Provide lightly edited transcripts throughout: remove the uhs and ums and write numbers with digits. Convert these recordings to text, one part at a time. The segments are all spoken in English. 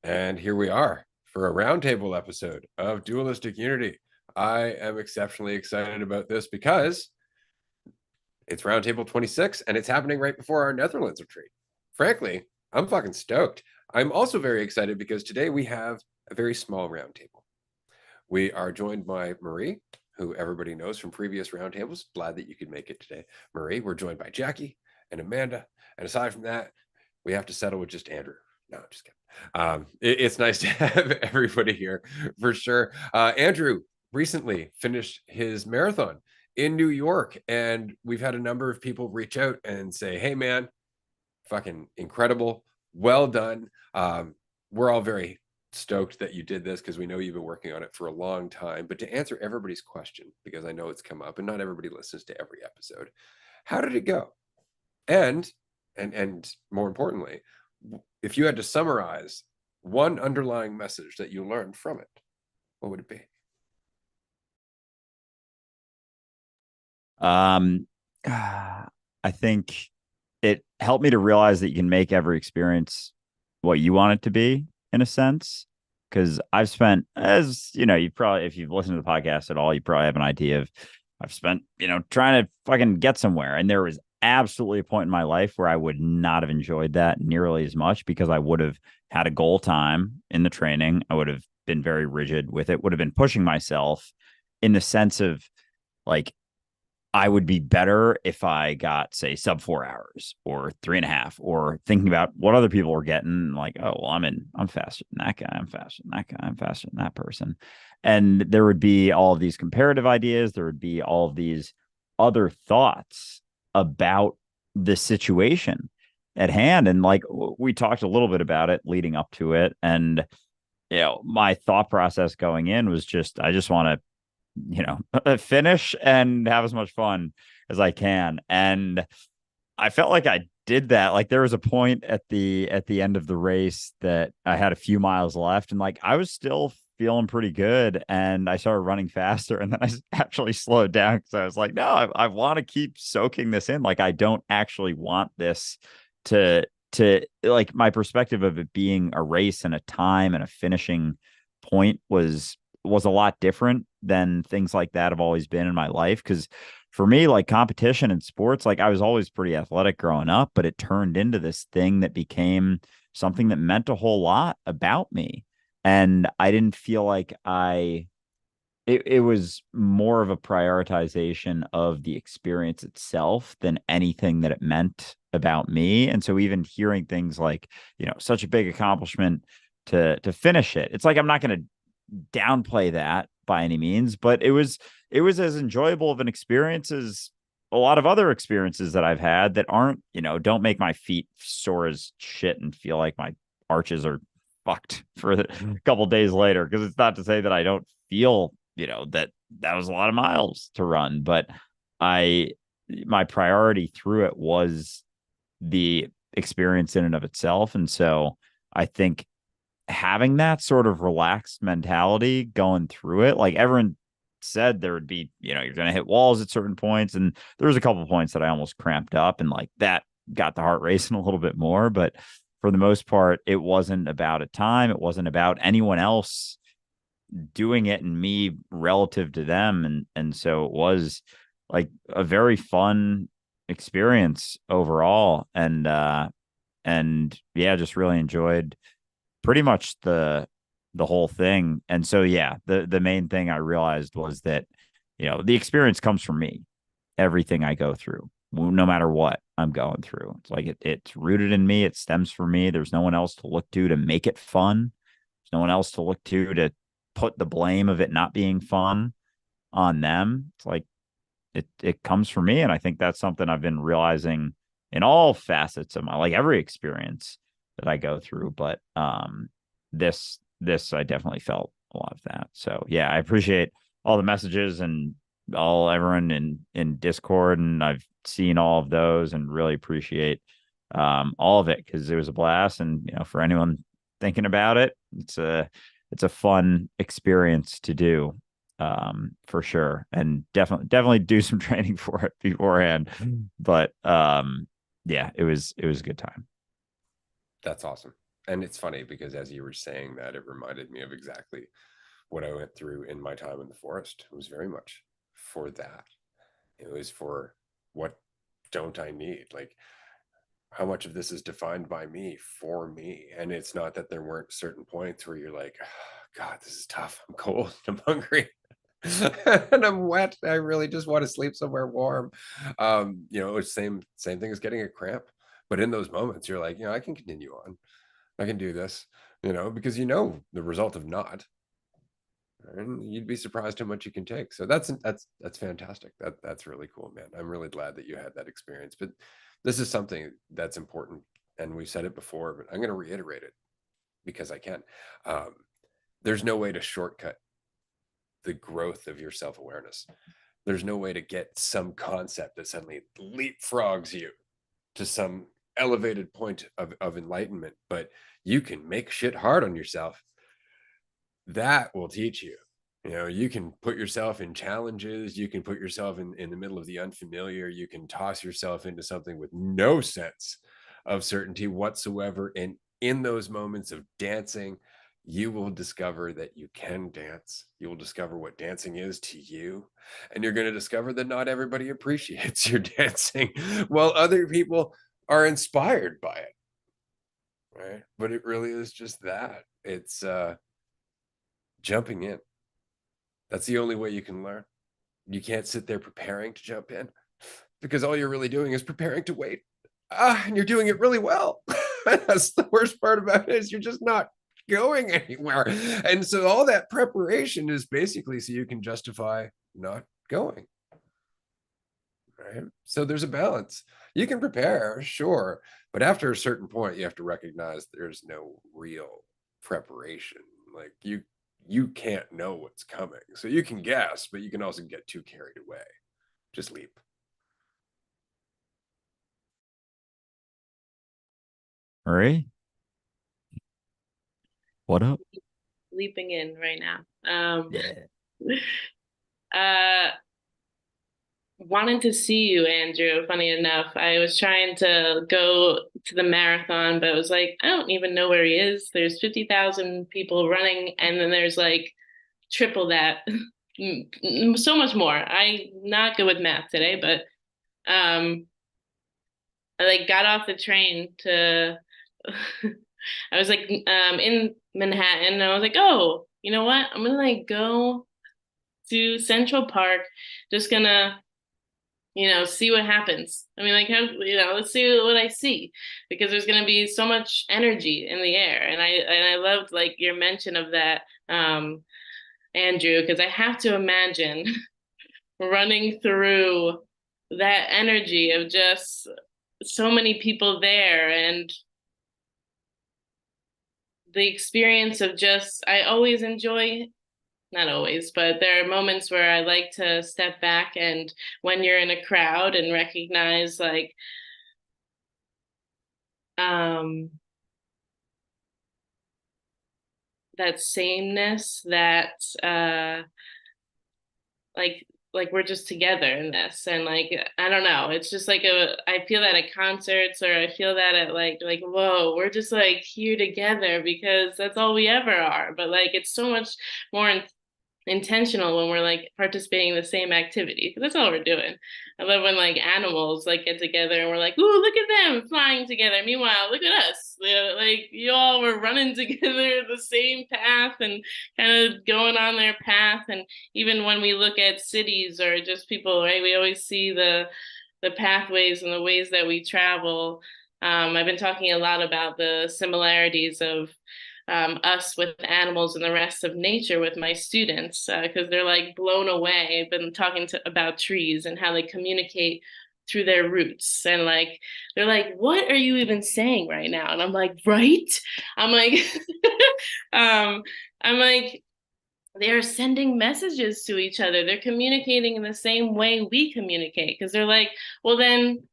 And here we are for a roundtable episode of Dualistic Unity. I am exceptionally excited about this because it's roundtable 26 and it's happening right before our Netherlands retreat. Frankly, I'm fucking stoked. I'm also very excited because today we have a very small roundtable. We are joined by Marie, who everybody knows from previous roundtables. Glad that you could make it today. Marie, we're joined by Jackie and Amanda. And aside from that, we have to settle with just Andrew. No, I'm just kidding. It's nice to have everybody here for sure. Andrew recently finished his marathon in New York, and we've had a number of people reach out and say, "Hey, man, fucking incredible, well done." We're all very stoked that you did this because we know you've been working on it for a long time. But to answer everybody's question, because I know it's come up, and not everybody listens to every episode, how did it go? And and more importantly, if you had to summarize one underlying message that you learned from it, what would it be? Um, I think it helped me to realize that you can make every experience what you want it to be, in a sense. Because I've spent, as you know, you probably, if you've listened to the podcast at all, you probably have an idea of, I've spent, trying to fucking get somewhere. And there was absolutely a point in my life where I would not have enjoyed that nearly as much because I would have had a goal time in the training. I would have been very rigid with it, would have been pushing myself in the sense of like, I would be better if I got, say, sub 4 hours or 3.5, or thinking about what other people were getting. Like, oh, well, I'm faster than that guy. I'm faster than that guy. I'm faster than that person. And there would be all of these comparative ideas. There would be all of these other thoughts about the situation at hand. And like we talked a little bit about it leading up to it. And, my thought process going in was just, I just want to finish and have as much fun as I can. And I felt like I did that. Like there was a point at the end of the race that I had a few miles left, and like I was still feeling pretty good, and I started running faster, and then I actually slowed down because I was like, no, I want to keep soaking this in. Like I don't actually want this to like, my perspective of it being a race and a time and a finishing point was a lot different than things like that have always been in my life. Because for me, like competition in sports, like I was always pretty athletic growing up, but it turned into this thing that became something that meant a whole lot about me. And I didn't feel like it was more of a prioritization of the experience itself than anything that it meant about me. And so even hearing things like, such a big accomplishment to finish it, it's like I'm not going to downplay that by any means, but it was as enjoyable of an experience as a lot of other experiences that I've had that aren't, don't make my feet sore as shit and feel like my arches are fucked for a couple days later. Because it's not to say that I don't feel, that was a lot of miles to run, but I my priority through it was the experience in and of itself. And so I think having that sort of relaxed mentality going through it, like everyone said, there would be, you're going to hit walls at certain points. And there was a couple of points that I almost cramped up, and like that got the heart racing a little bit more. But for the most part, it wasn't about a time. It wasn't about anyone else doing it and me relative to them. And so it was like a very fun experience overall. And yeah, just really enjoyed pretty much the whole thing. And so yeah, the main thing I realized was that, the experience comes from me. Everything I go through, no matter what I'm going through. It's like it's rooted in me. It stems from me. There's no one else to look to make it fun. There's no one else to look to put the blame of it not being fun on them. It's like it comes from me. And I think that's something I've been realizing in all facets of my, like every experience that I go through. But this I definitely felt a lot of that. So yeah, I appreciate all the messages and all everyone in Discord, and I've seen all of those and really appreciate all of it, because it was a blast. And for anyone thinking about it, it's a fun experience to do, for sure. And definitely do some training for it beforehand. But yeah, it was a good time. That's awesome. And it's funny because as you were saying that, it reminded me of exactly what I went through in my time in the forest. It was very much for that. It was for what don't I need? Like, how much of this is defined by me for me? And it's not that there weren't certain points where you're like, oh, God, this is tough. I'm cold. I'm hungry. And I'm wet. I really just want to sleep somewhere warm. It's same thing as getting a cramp. But in those moments, you're like, I can continue on. I can do this, because the result of not. And you'd be surprised how much you can take. So that's fantastic. That's really cool, man. I'm really glad that you had that experience. But this is something that's important, and we've said it before, but I'm going to reiterate it because I can. Um, there's no way to shortcut the growth of your self-awareness. There's no way to get some concept that suddenly leapfrogs you to some elevated point of enlightenment, but you can make shit hard on yourself. That will teach you. You can put yourself in challenges. You can put yourself in the middle of the unfamiliar. You can toss yourself into something with no sense of certainty whatsoever. And in those moments of dancing, you will discover that you can dance. You will discover what dancing is to you. And you're going to discover that not everybody appreciates your dancing, while other people are inspired by it. Right. But it really is just that. It's jumping in. That's the only way you can learn. You can't sit there preparing to jump in, because all you're really doing is preparing to wait. And you're doing it really well. That's the worst part about it, is you're just not going anywhere. And so all that preparation is basically so you can justify not going. Right. So there's a balance. You can prepare, sure, but after a certain point, you have to recognize there's no real preparation. Like you can't know what's coming. So you can guess, but you can also get too carried away. Just leap. Marie, what up? Leaping in right now. Yeah. Uh, Wanted to see you, Andrew. Funny enough, I was trying to go to the marathon, but it was like, I don't even know where he is. There's 50,000 people running, and then there's like triple that, so much more. I'm not good with math today, but I like got off the train to, I was like in Manhattan, and I was like, oh, you know what? I'm gonna like go to Central Park, just gonna, see what happens. I mean, like, let's see what I see, because there's gonna be so much energy in the air, and I loved like your mention of that, Andrew, because I have to imagine running through that energy of just so many people there, and the experience of just, I always enjoy, not always, but there are moments where I like to step back, and when you're in a crowd and recognize like um that sameness, that like we're just together in this, and like I don't know, it's just like I feel that at concerts, or I feel that at like whoa, we're just like here together because that's all we ever are, but like it's so much more intentional when we're like participating in the same activity, because that's all we're doing. I love when like animals like get together and we're like, ooh, look at them flying together. Meanwhile, look at us. Like you all were running together the same path and kind of going on their path. And even when we look at cities or just people, right, we always see the pathways and the ways that we travel. I've been talking a lot about the similarities of us with animals and the rest of nature with my students, because they're like blown away. I've been talking about trees and how they communicate through their roots, and like they're like, what are you even saying right now? And I'm like, right? I'm like um I'm like, they're sending messages to each other, they're communicating in the same way we communicate, because they're like, well then,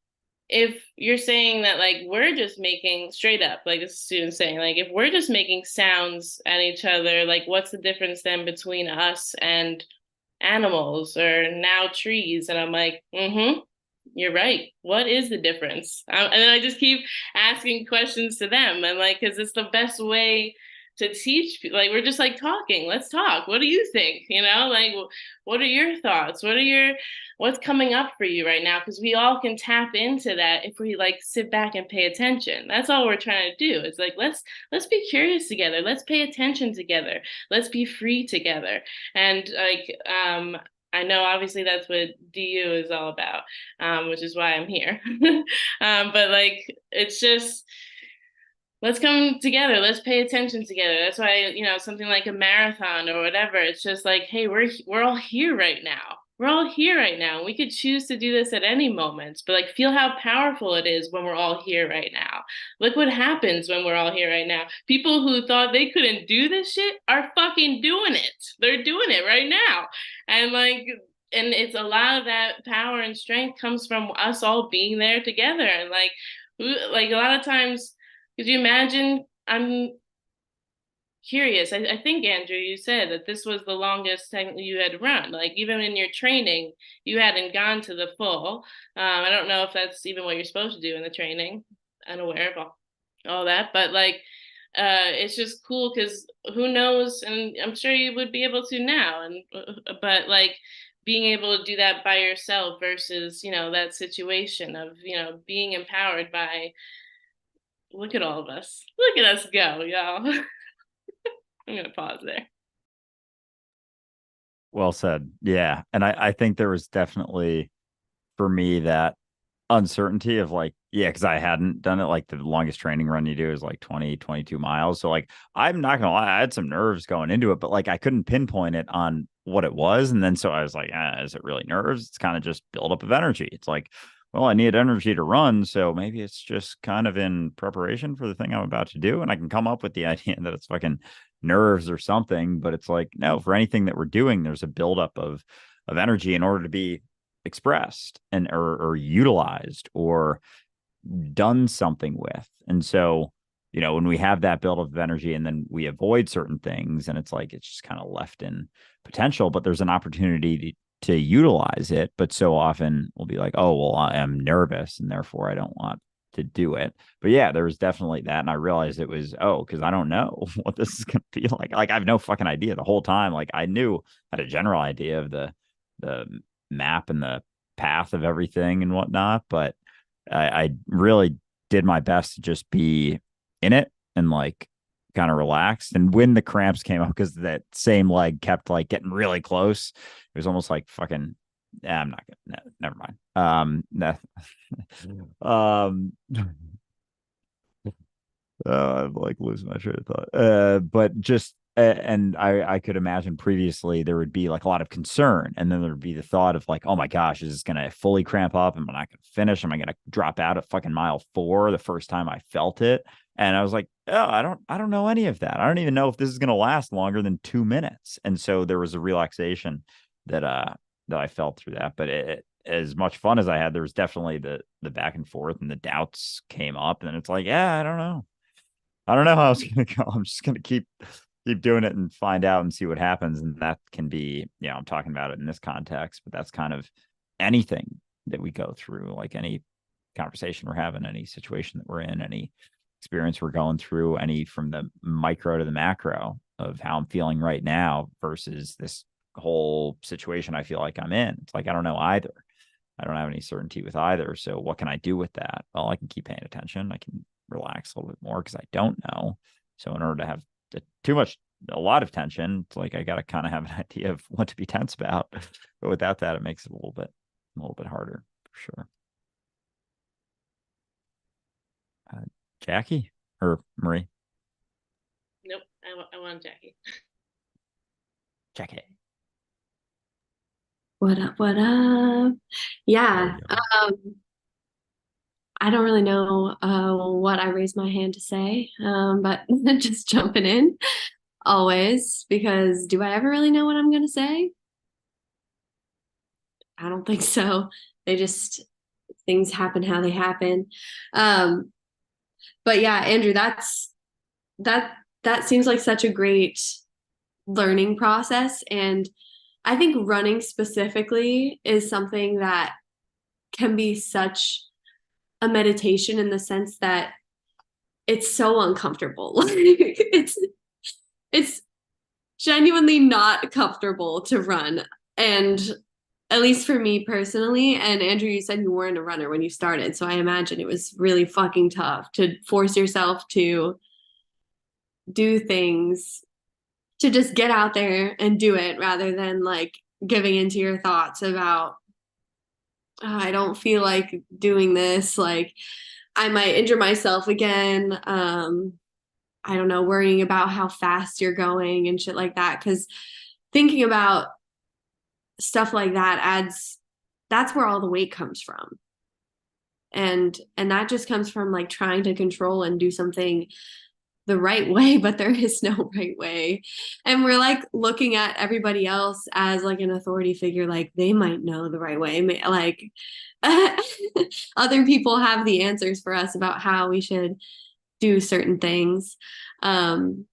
if you're saying that like we're just making straight up, like a student saying, like if we're just making sounds at each other, like what's the difference then between us and animals or now trees? And I'm like, mm-hmm, you're right. What is the difference? And then I just keep asking questions to them, and like, because it's the best way to teach. Like, we're just like talking. Let's talk. What do you think? You know, like, what are your thoughts? What's coming up for you right now? Because we all can tap into that if we like sit back and pay attention. That's all we're trying to do. It's like, let's be curious together. Let's pay attention together. Let's be free together. And like, I know obviously that's what DU is all about, which is why I'm here. But like, it's just, let's come together. Let's pay attention together. That's why, something like a marathon or whatever, it's just like, hey, we're all here right now. We're all here right now. We could choose to do this at any moment, but like, feel how powerful it is when we're all here right now. Look what happens when we're all here right now. People who thought they couldn't do this shit are fucking doing it. They're doing it right now. And like, and it's a lot of that power and strength comes from us all being there together. And like a lot of times, could you imagine? I'm curious. I think, Andrew, you said that this was the longest technically you had run. Like, even in your training, you hadn't gone to the full. I don't know if that's even what you're supposed to do in the training. Unaware of all that. But like, it's just cool because who knows? And I'm sure you would be able to now. But like, being able to do that by yourself versus, that situation of, being empowered by, look at all of us. Look at us go, y'all. I'm going to pause there. Well said. Yeah. And I think there was definitely for me that uncertainty of like, yeah, because I hadn't done it. Like the longest training run you do is like 20, 22 miles. So like, I'm not gonna lie, I had some nerves going into it, but like I couldn't pinpoint it on what it was. And then so I was like, is it really nerves? It's kind of just buildup of energy. It's like, well, I need energy to run. So maybe it's just kind of in preparation for the thing I'm about to do. And I can come up with the idea that it's fucking nerves or something. But it's like, no, for anything that we're doing, there's a buildup of energy in order to be expressed and or utilized or done something with. And so, when we have that buildup of energy and then we avoid certain things, and it's like it's just kind of left in potential, but there's an opportunity to utilize it. But so often we'll be like, oh, well, I am nervous and therefore I don't want to do it. But yeah, there was definitely that. And I realized it was, because I don't know what this is going to be like. Like I have no fucking idea the whole time. Like I had a general idea of the map and the path of everything and whatnot, but I really did my best to just be in it and like kind of relaxed. And when the cramps came up, because that same leg kept like getting really close, it was almost like fucking. I'm not gonna. No, never mind. I'm like losing my train of thought. But just and I could imagine previously there would be like a lot of concern, and then there would be the thought of like, oh my gosh, is this gonna fully cramp up? Am I not gonna finish? Am I gonna drop out at fucking mile 4 the first time I felt it? And I was like, oh, I don't know any of that. I don't even know if this is gonna last longer than 2 minutes. And so there was a relaxation that I felt through that. But as much fun as I had, there was definitely the back and forth and the doubts came up, and it's like, yeah, I don't know. I don't know how it's going to go. I'm just going to keep doing it and find out and see what happens. And that can be, I'm talking about it in this context, but that's kind of anything that we go through, like any conversation we're having, any situation that we're in, any experience we're going through, any from the micro to the macro of how I'm feeling right now versus this whole situation I feel like I'm in. It's like, I don't know either. I don't have any certainty with either. So what can I do with that? Well, I can keep paying attention. I can relax a little bit more because I don't know. So in order to have a lot of tension, it's like I got to kind of have an idea of what to be tense about. But without that, it makes it a little bit harder for sure. Jackie or Marie? Nope, I want Jackie. Jackie. What up? What up? Yeah. I don't really know what I raised my hand to say, but just jumping in always, because do I ever really know what I'm going to say? I don't think so. Things happen how they happen. But yeah, Andrew, that seems like such a great learning process. And I think running specifically is something that can be such a meditation in the sense that it's so uncomfortable. It's genuinely not comfortable to run. And at least for me personally, and Andrew, you said you weren't a runner when you started, so I imagine it was really fucking tough to force yourself to do things, to just get out there and do it rather than like giving into your thoughts about, oh, I don't feel like doing this, like I might injure myself again. I don't know, worrying about how fast you're going and shit like that. Because thinking about stuff like that that's where all the weight comes from. And that just comes from like trying to control and do something the right way, but there is no right way. And we're like looking at everybody else as like an authority figure, like they might know the right way. Like other people have the answers for us about how we should do certain things, and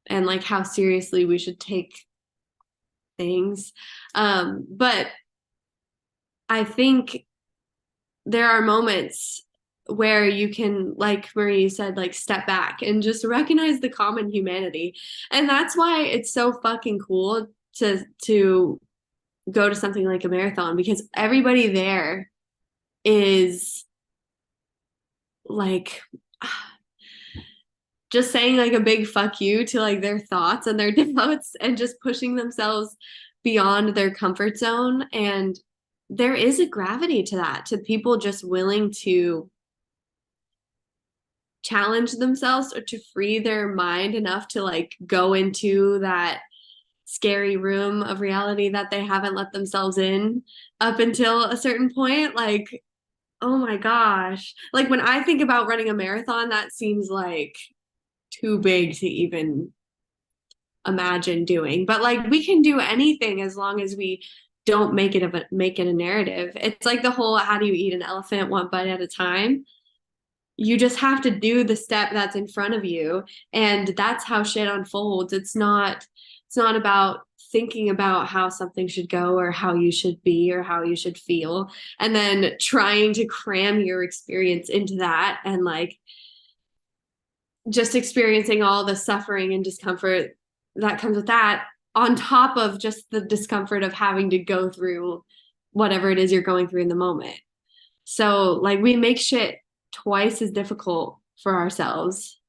like how seriously we should take things. But I think there are moments where you can, like Marie said, like step back and just recognize the common humanity. And that's why it's so fucking cool to go to something like a marathon, because everybody there is like just saying like a big fuck you to like their thoughts and their doubts and just pushing themselves beyond their comfort zone. And there is a gravity to that, to people just willing to challenge themselves or to free their mind enough to like go into that scary room of reality that they haven't let themselves in up until a certain point. Like, oh my gosh. Like when I think about running a marathon, that seems like too big to even imagine doing. But like we can do anything as long as we don't make it a narrative. It's like the whole, how do you eat an elephant one bite at a time? You just have to do the step that's in front of you, and that's how shit unfolds. It's not about thinking about how something should go or how you should be or how you should feel and then trying to cram your experience into that and like just experiencing all the suffering and discomfort that comes with that, on top of just the discomfort of having to go through whatever it is you're going through in the moment. So like we make shit twice as difficult for ourselves.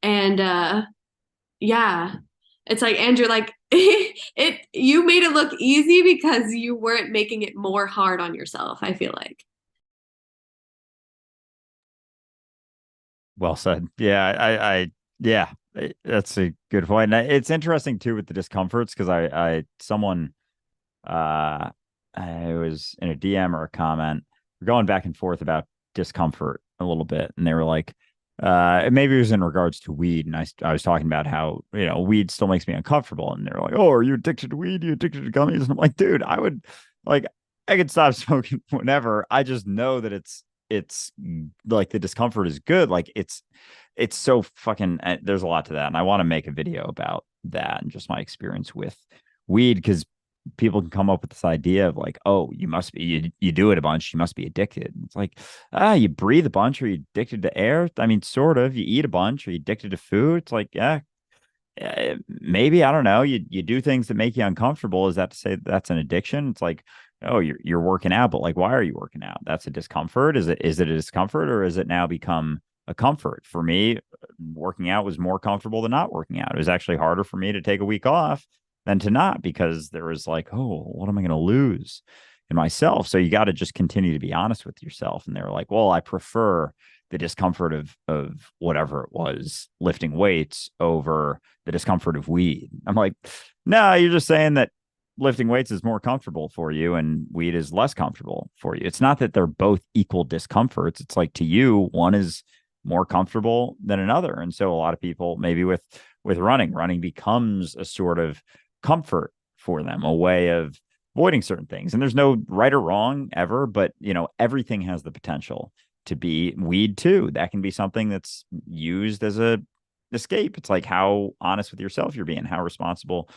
And yeah, it's like, Andrew, like you made it look easy because you weren't making it more hard on yourself, I feel like. Well said. Yeah, yeah, that's a good point. And it's interesting too with the discomforts because someone, I was in a DM or a comment, we're going back and forth about discomfort a little bit, and they were like, maybe it was in regards to weed, and I was talking about how weed still makes me uncomfortable, and they're like, "Oh, are you addicted to weed? Are you addicted to gummies?" And I'm like, dude, I could stop smoking whenever. I just know that it's like the discomfort is good. Like it's so fucking. There's a lot to that, and I want to make a video about that and just my experience with weed because people can come up with this idea of like, oh, you must be you do it a bunch, you must be addicted. It's like, you breathe a bunch, are you addicted to air? I mean, sort of. You eat a bunch, are you addicted to food? It's like, yeah, maybe, I don't know. You do things that make you uncomfortable. Is that to say that's an addiction? It's like, oh, you're working out, but like, why are you working out? That's a discomfort. Is it a discomfort, or is it now become a comfort? For me, working out was more comfortable than not working out. It was actually harder for me to take a week off than to not, because there was like, oh, what am I going to lose in myself? So you got to just continue to be honest with yourself. And they're like, well, I prefer the discomfort of whatever it was, lifting weights, over the discomfort of weed. I'm like, no, you're just saying that lifting weights is more comfortable for you and weed is less comfortable for you. It's not that they're both equal discomforts. It's like, to you, one is more comfortable than another. And so a lot of people, maybe with running becomes a sort of comfort for them, a way of avoiding certain things. And there's no right or wrong ever, but everything has the potential to be weed too. That can be something that's used as a escape. It's like how honest with yourself you're being, how responsible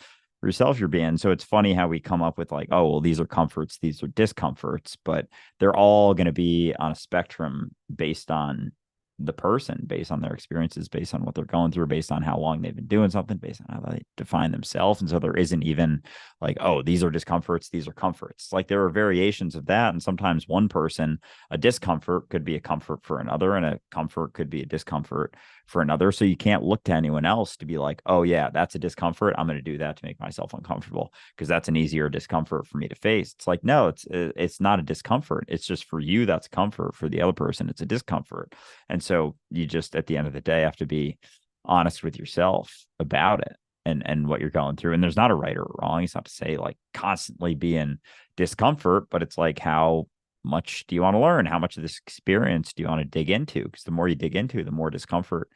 for yourself you're being. So it's funny how we come up with like, oh, well, these are comforts, these are discomforts, but they're all going to be on a spectrum based on the person, based on their experiences, based on what they're going through, based on how long they've been doing something, based on how they define themselves. And so there isn't even like, oh, these are discomforts, these are comforts. Like there are variations of that. And sometimes one person, a discomfort could be a comfort for another, and a comfort could be a discomfort for another. So you can't look to anyone else to be like, oh yeah, that's a discomfort, I'm going to do that to make myself uncomfortable because that's an easier discomfort for me to face. It's like, no, it's not a discomfort. It's just for you, that's comfort. For the other person, it's a discomfort. And so you just, at the end of the day, have to be honest with yourself about it and what you're going through. And there's not a right or wrong. It's not to say like constantly be in discomfort, but it's like, how much do you want to learn? How much of this experience do you want to dig into? Because the more you dig into, the more discomfort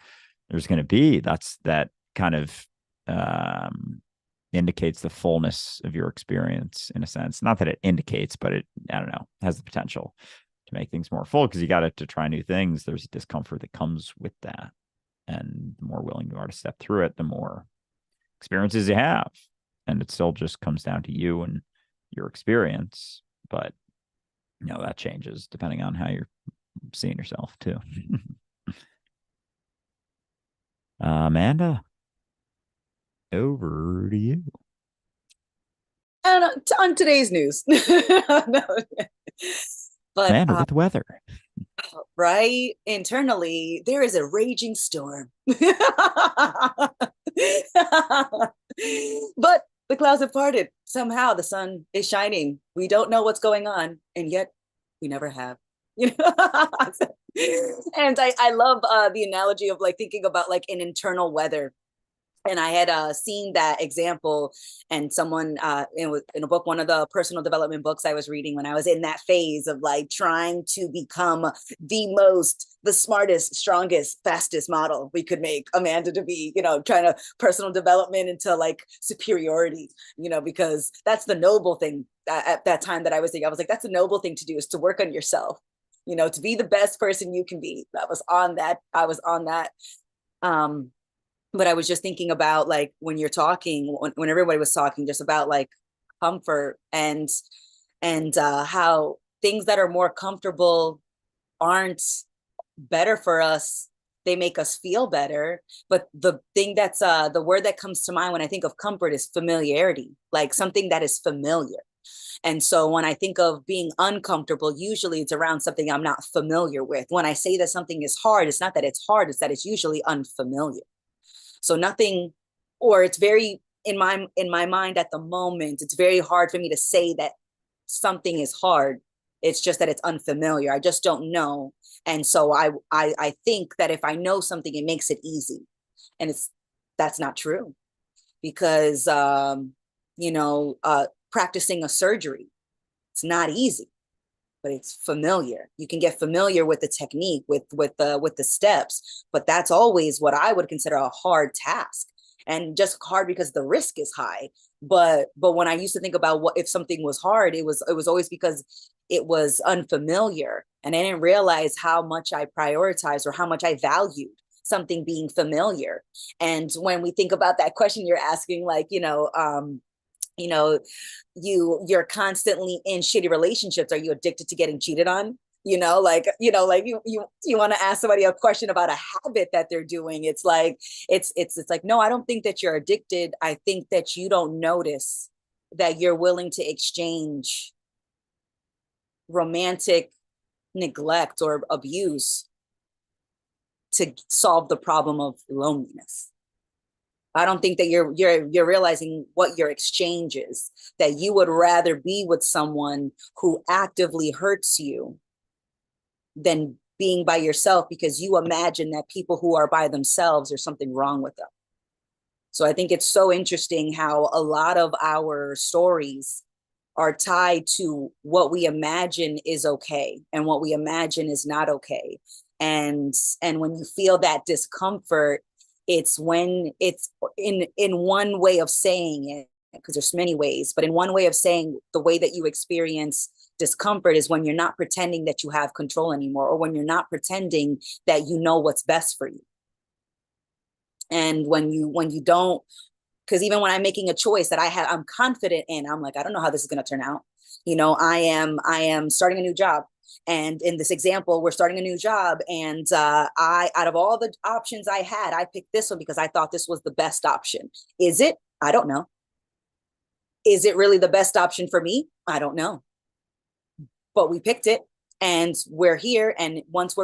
there's going to be. That kind of indicates the fullness of your experience in a sense. Not that it indicates, but it, I don't know, has the potential to make things more full, because you got to try new things. There's a discomfort that comes with that. And the more willing you are to step through it, the more experiences you have. And it still just comes down to you and your experience. But, you know, that changes depending on how you're seeing yourself too. Amanda, over to you. And on today's news, no. But Amanda, with weather. right, internally there is a raging storm. But the clouds have parted. Somehow the sun is shining. We don't know what's going on, and yet we never have. You know? And I love the analogy of like thinking about like an internal weather. And I had seen that example, and someone in a book, one of the personal development books I was reading when I was in that phase of like trying to become the smartest, strongest, fastest model we could make Amanda to be, you know, trying to personal development into like superiority, you know, because that's the noble thing at that time that I was thinking. I was like, that's a noble thing to do, is to work on yourself, you know, to be the best person you can be. I was on that. But I was just thinking about like when you're talking, when everybody was talking just about like comfort and how things that are more comfortable aren't better for us. They make us feel better. But the thing that's the word that comes to mind when I think of comfort is familiarity, like something that is familiar. And so when I think of being uncomfortable, usually it's around something I'm not familiar with. When I say that something is hard, it's not that it's hard, it's that it's usually unfamiliar. So nothing, or it's very, in my mind at the moment, it's very hard for me to say that something is hard. It's just that it's unfamiliar. I just don't know. And so I think that if I know something, it makes it easy. And that's not true, because, practicing a surgery, it's not easy, but it's familiar. You can get familiar with the technique, with the steps, but that's always what I would consider a hard task, and just hard because the risk is high. But when I used to think about what if something was hard, it was always because it was unfamiliar, and I didn't realize how much I prioritized or how much I valued something being familiar. And when we think about that question you're asking, like, you're constantly in shitty relationships. Are you addicted to getting cheated on? You want to ask somebody a question about a habit that they're doing. It's like, it's like, no, I don't think that you're addicted. I think that you don't notice that you're willing to exchange romantic neglect or abuse to solve the problem of loneliness. I don't think that you're realizing what your exchange is, that you would rather be with someone who actively hurts you than being by yourself, because you imagine that people who are by themselves, there's something wrong with them. So I think it's so interesting how a lot of our stories are tied to what we imagine is okay and what we imagine is not okay. And when you feel that discomfort, it's when it's in one way of saying it, because there's many ways, but in one way of saying the way that you experience discomfort is when you're not pretending that you have control anymore, or when you're not pretending that you know what's best for you. And when you don't Because even when I'm making a choice that I'm confident in, I'm like, I don't know how this is going to turn out. You know, I am starting a new job. And in this example, we're starting a new job. And out of all the options I had, I picked this one because I thought this was the best option. Is it? I don't know. Is it really the best option for me? I don't know. But we picked it and we're here. And once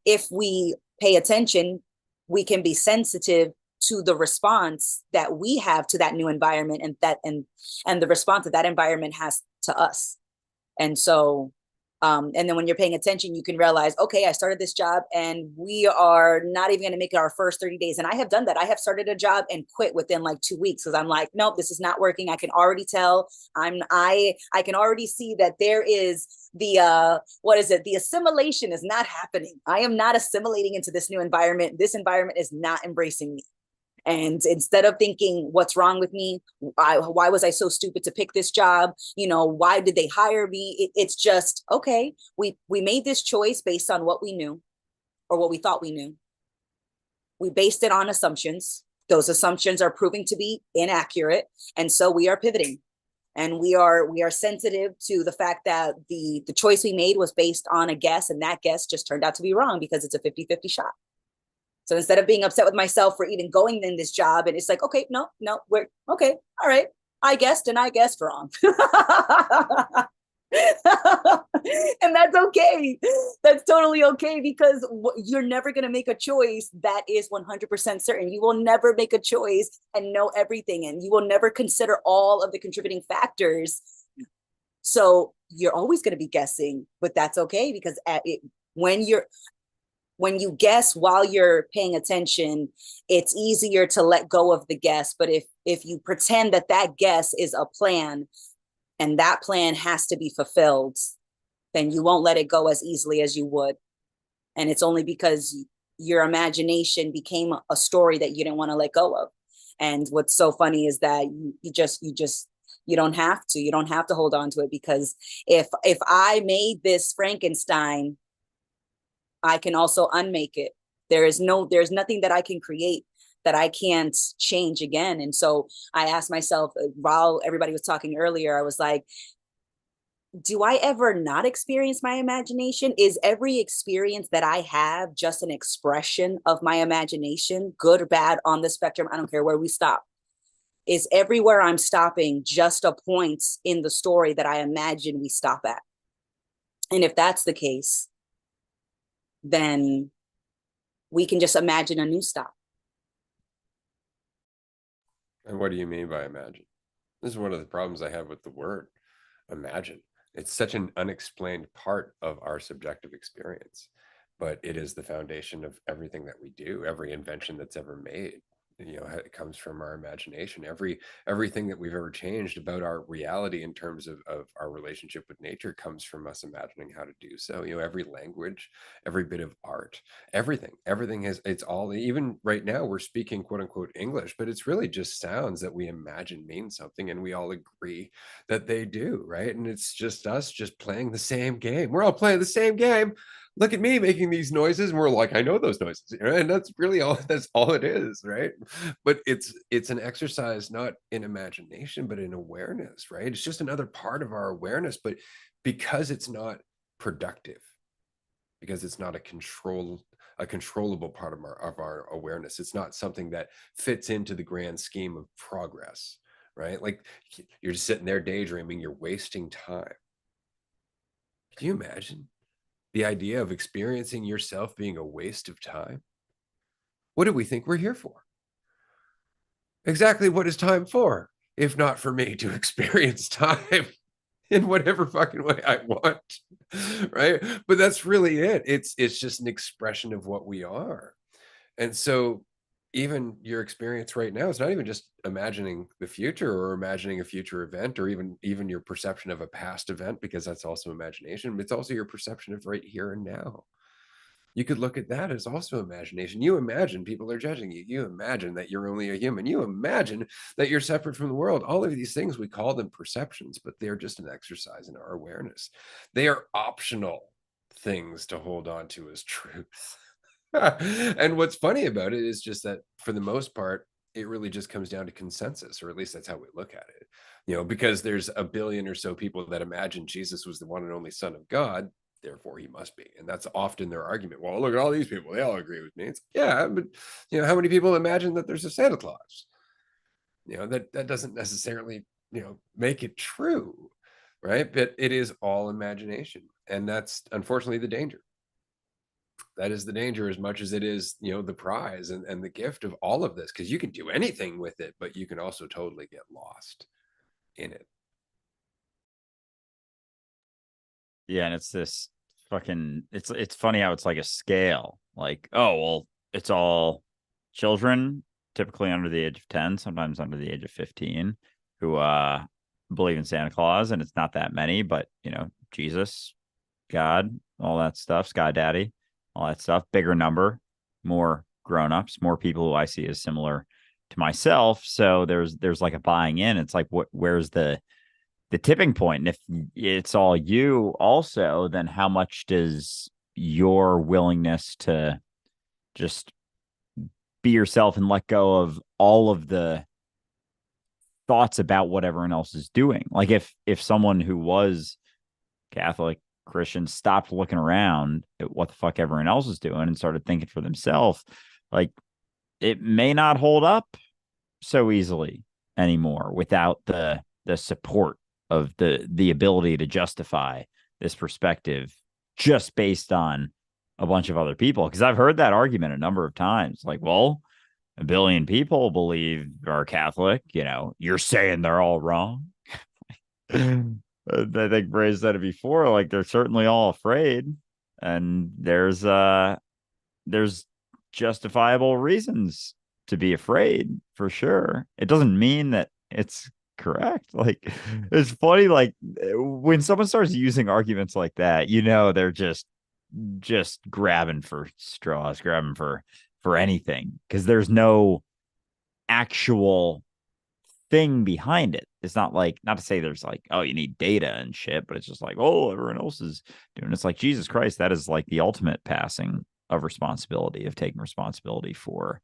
if we pay attention, we can be sensitive to the response that we have to that new environment, and the response that environment has to us. And so and then when you're paying attention, you can realize, okay, I started this job and we are not even going to make it our first 30 days. And I have done that. I have started a job and quit within like 2 weeks because I'm like, nope, this is not working. I can already tell. I can already see that there is the the assimilation is not happening. I am not assimilating into this new environment. This environment is not embracing me. And instead of thinking, what's wrong with me? Why was I so stupid to pick this job? You know, why did they hire me? It's just, okay, we made this choice based on what we knew or what we thought we knew. We based it on assumptions. Those assumptions are proving to be inaccurate. And so we are pivoting. And we are sensitive to the fact that the choice we made was based on a guess, and that guess just turned out to be wrong because it's a 50-50 shot. So instead of being upset with myself for even going in this job, and it's like, okay, no, we're okay. All right. I guessed wrong. And that's okay. That's totally okay, because you're never going to make a choice that is 100% certain. You will never make a choice and know everything, and you will never consider all of the contributing factors. So you're always going to be guessing, but that's okay, because when you guess while you're paying attention, it's easier to let go of the guess. But if you pretend that guess is a plan and that plan has to be fulfilled, then you won't let it go as easily as you would. And it's only because your imagination became a story that you didn't want to let go of. And what's so funny is that you don't have to hold on to it, because if I made this Frankenstein, I can also unmake it. There's nothing that I can create that I can't change again. And so I asked myself, while everybody was talking earlier, I was like, do I ever not experience my imagination? Is every experience that I have just an expression of my imagination, good or bad, on the spectrum? I don't care where we stop. Is everywhere I'm stopping just a point in the story that I imagine we stop at? And if that's the case, then we can just imagine a new stop. And what do you mean by imagine? This is one of the problems I have with the word imagine. It's such an unexplained part of our subjective experience, but it is the foundation of everything that we do. Every invention that's ever made, it comes from our imagination. Everything that we've ever changed about our reality in terms of our relationship with nature comes from us imagining how to do so. Every language, every bit of art, everything it's all, even right now we're speaking quote unquote English, but it's really just sounds that we imagine mean something, and we all agree that they do, right? And it's just us just playing the same game. We're all playing the same game. Look at me making these noises, and we're like, I know those noises, and that's really all. That's all it is, right? But it's an exercise not in imagination, but in awareness, right? It's just another part of our awareness, but because it's not productive, because it's not a controllable part of our awareness, it's not something that fits into the grand scheme of progress, right? Like, you're just sitting there daydreaming, you're wasting time. Can you imagine the idea of experiencing yourself being a waste of time? What do we think we're here for? Exactly what is time for, if not for me to experience time in whatever fucking way I want, right? But that's really it. It's just an expression of what we are. And so even your experience right now is not even just imagining the future or imagining a future event, or even your perception of a past event, because that's also imagination, but it's also your perception of right here and now. You could look at that as also imagination. You imagine people are judging you. You imagine that you're only a human. You imagine that you're separate from the world. All of these things, we call them perceptions, but they're just an exercise in our awareness. They are optional things to hold on to as truth. And what's funny about it is just that, for the most part, it really just comes down to consensus, or at least that's how we look at it. You know, because there's a billion or so people that imagine Jesus was the one and only Son of God, therefore he must be. And that's often their argument. Well, look at all these people, they all agree with me. It's, yeah, but you know, how many people imagine that there's a Santa Claus? You know, that doesn't necessarily, you know, make it true, right? But it is all imagination, and that's unfortunately the danger. That is the danger as much as it is, you know, the prize and the gift of all of this, because you can do anything with it, but you can also totally get lost in it. Yeah, and it's this fucking it's funny how it's like a scale. Like, oh well, it's all children, typically under the age of 10, sometimes under the age of 15, who believe in Santa Claus, and it's not that many, but you know, Jesus, God, all that stuff, Sky Daddy, all that stuff, bigger number, more grown-ups, more people who I see as similar to myself. So there's like a buying in. It's like, where's the tipping point? And if it's all you also, then how much does your willingness to just be yourself and let go of all of the thoughts about what everyone else is doing? Like if someone who was Catholic, Christian stopped looking around at what the fuck everyone else is doing and started thinking for themselves, like it may not hold up so easily anymore without the support of the ability to justify this perspective just based on a bunch of other people. Because I've heard that argument a number of times. Like, well, a billion people believe are Catholic, you know, you're saying they're all wrong. I think Bray said it before, like they're certainly all afraid. And there's justifiable reasons to be afraid for sure. It doesn't mean that it's correct. Like it's funny, like when someone starts using arguments like that, you know, they're just grabbing for straws, grabbing for anything, because there's no actual thing behind it. It's not like, not to say there's like, oh, you need data and shit, but it's just like, oh, everyone else is doing. It's like, Jesus Christ, that is like the ultimate passing of responsibility, of taking responsibility for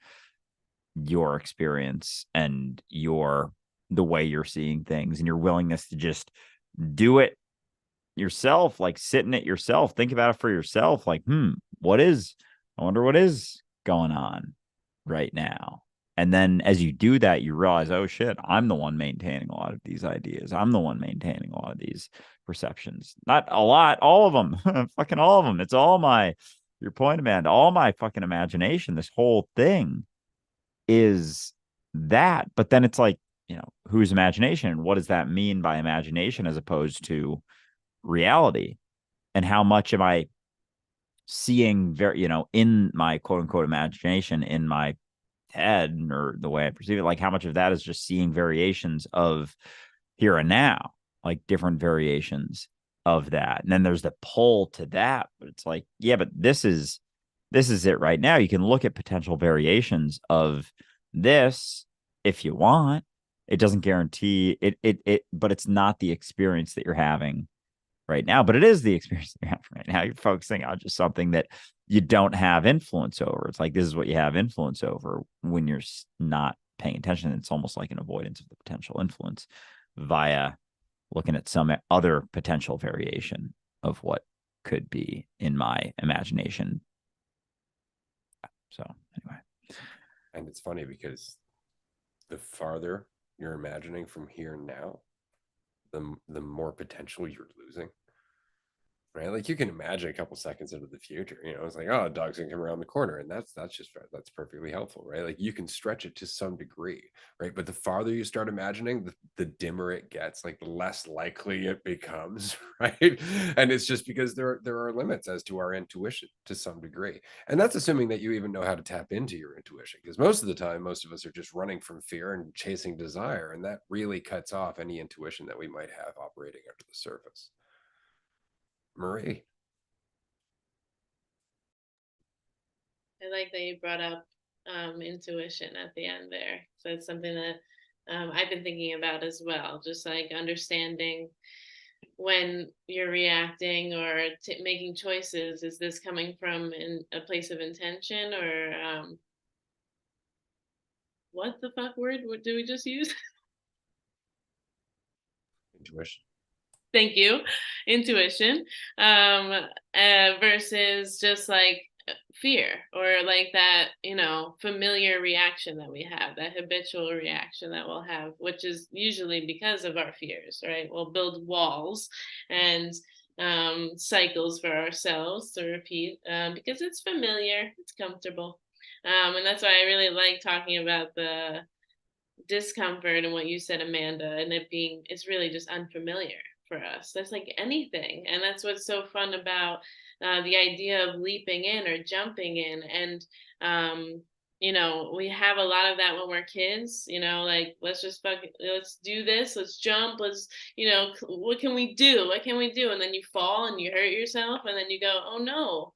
your experience and the way you're seeing things and your willingness to just do it yourself, like sit in it yourself, think about it for yourself, like, I wonder what is going on right now. And then as you do that, you realize, oh shit, I'm the one maintaining a lot of these ideas. I'm the one maintaining a lot of these perceptions. Not a lot, all of them, fucking all of them. It's all your point, Amanda, all my fucking imagination. This whole thing is that. But then it's like, you know, whose imagination? And what does that mean by imagination as opposed to reality? And how much am I seeing in my quote unquote imagination, in my head, or the way I perceive it, like how much of that is just seeing variations of here and now, like different variations of that. And then there's the pull to that, but it's like, yeah, but this is it right now. You can look at potential variations of this if you want. It doesn't guarantee it, but it's not the experience that you're having right now, but it is the experience that you're having right now. You're focusing on just something that you don't have influence over. It's like, this is what you have influence over when you're not paying attention. It's almost like an avoidance of the potential influence via looking at some other potential variation of what could be in my imagination. So anyway. And it's funny because the farther you're imagining from here now, the more potential you're losing. Right? Like you can imagine a couple seconds into the future, you know, it's like, oh, a dog's gonna come around the corner, and that's perfectly helpful, right? Like you can stretch it to some degree, right? But the farther you start imagining, the dimmer it gets, like the less likely it becomes, right? And it's just because there are limits as to our intuition to some degree, and that's assuming that you even know how to tap into your intuition, because most of the time, most of us are just running from fear and chasing desire, and that really cuts off any intuition that we might have operating under the surface. Marie. I like that you brought up intuition at the end there. So it's something that I've been thinking about as well. Just like understanding when you're reacting or making choices, is this coming from a place of intention, or what the fuck word did we just use? Intuition. Thank you. Intuition. Versus just like fear, or like that, familiar reaction that we have, that habitual reaction that we'll have, which is usually because of our fears, right? We'll build walls and cycles for ourselves to repeat, because it's familiar, it's comfortable. And that's why I really like talking about the discomfort and what you said, Amanda, and it's really just unfamiliar for us. That's like anything. And that's what's so fun about the idea of leaping in or jumping in. And, we have a lot of that when we're kids, like, let's do this, let's jump, what can we do? What can we do? And then you fall and you hurt yourself, and then you go, oh no,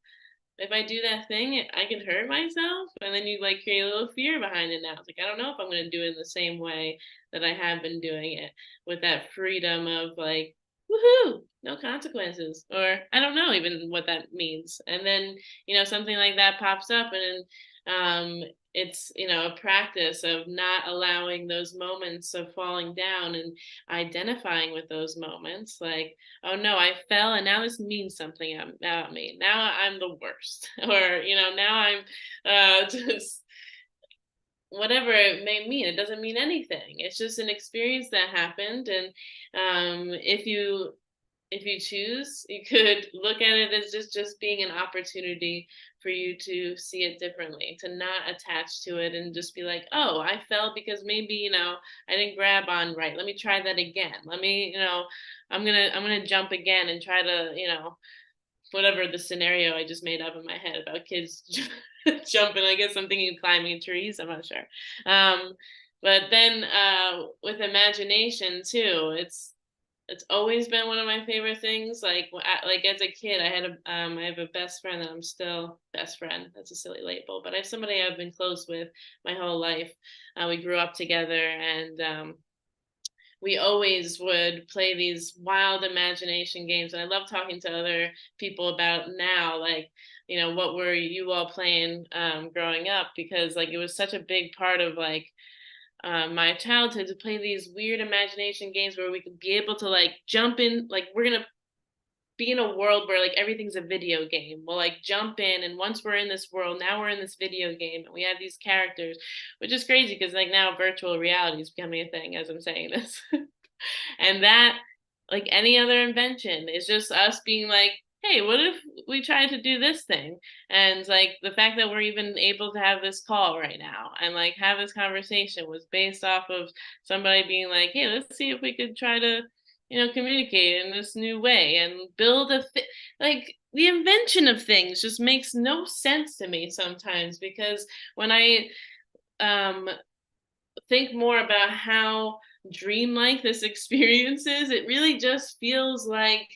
if I do that thing, I can hurt myself. And then you like create a little fear behind it now. It's like, I don't know if I'm going to do it in the same way that I have been doing it, with that freedom of like, woohoo, no consequences. Or I don't know even what that means. And then, something like that pops up, and it's, a practice of not allowing those moments of falling down and identifying with those moments. Like, oh no, I fell and now this means something about me. Now I'm the worst. Or, now I'm just whatever it may mean. It doesn't mean anything. It's just an experience that happened. And if you choose, you could look at it as just being an opportunity for you to see it differently, to not attach to it and just be like, oh, I fell because maybe, I didn't grab on right. Let me try that again. Let me, I'm gonna jump again and try to, whatever the scenario I just made up in my head about kids jumping. I guess I'm thinking climbing trees. I'm not sure. But then with imagination too, it's always been one of my favorite things. Like as a kid, I have a best friend that I'm still best friend. That's a silly label, but I have somebody I've been close with my whole life. We grew up together, and we always would play these wild imagination games. And I love talking to other people about now, like, what were you all playing growing up? Because like it was such a big part of like my childhood, to play these weird imagination games where we could be able to like jump in, like we're gonna be in a world where like everything's a video game. We'll like jump in, and once we're in this world, now we're in this video game and we have these characters, which is crazy because like now virtual reality is becoming a thing as I'm saying this. And that, like any other invention, is just us being like, hey, what if we tried to do this thing? And like the fact that we're even able to have this call right now and like have this conversation was based off of somebody being like, hey, let's see if we could try to, communicate in this new way and build like the invention of things just makes no sense to me sometimes, because when I think more about how dreamlike this experience is, it really just feels like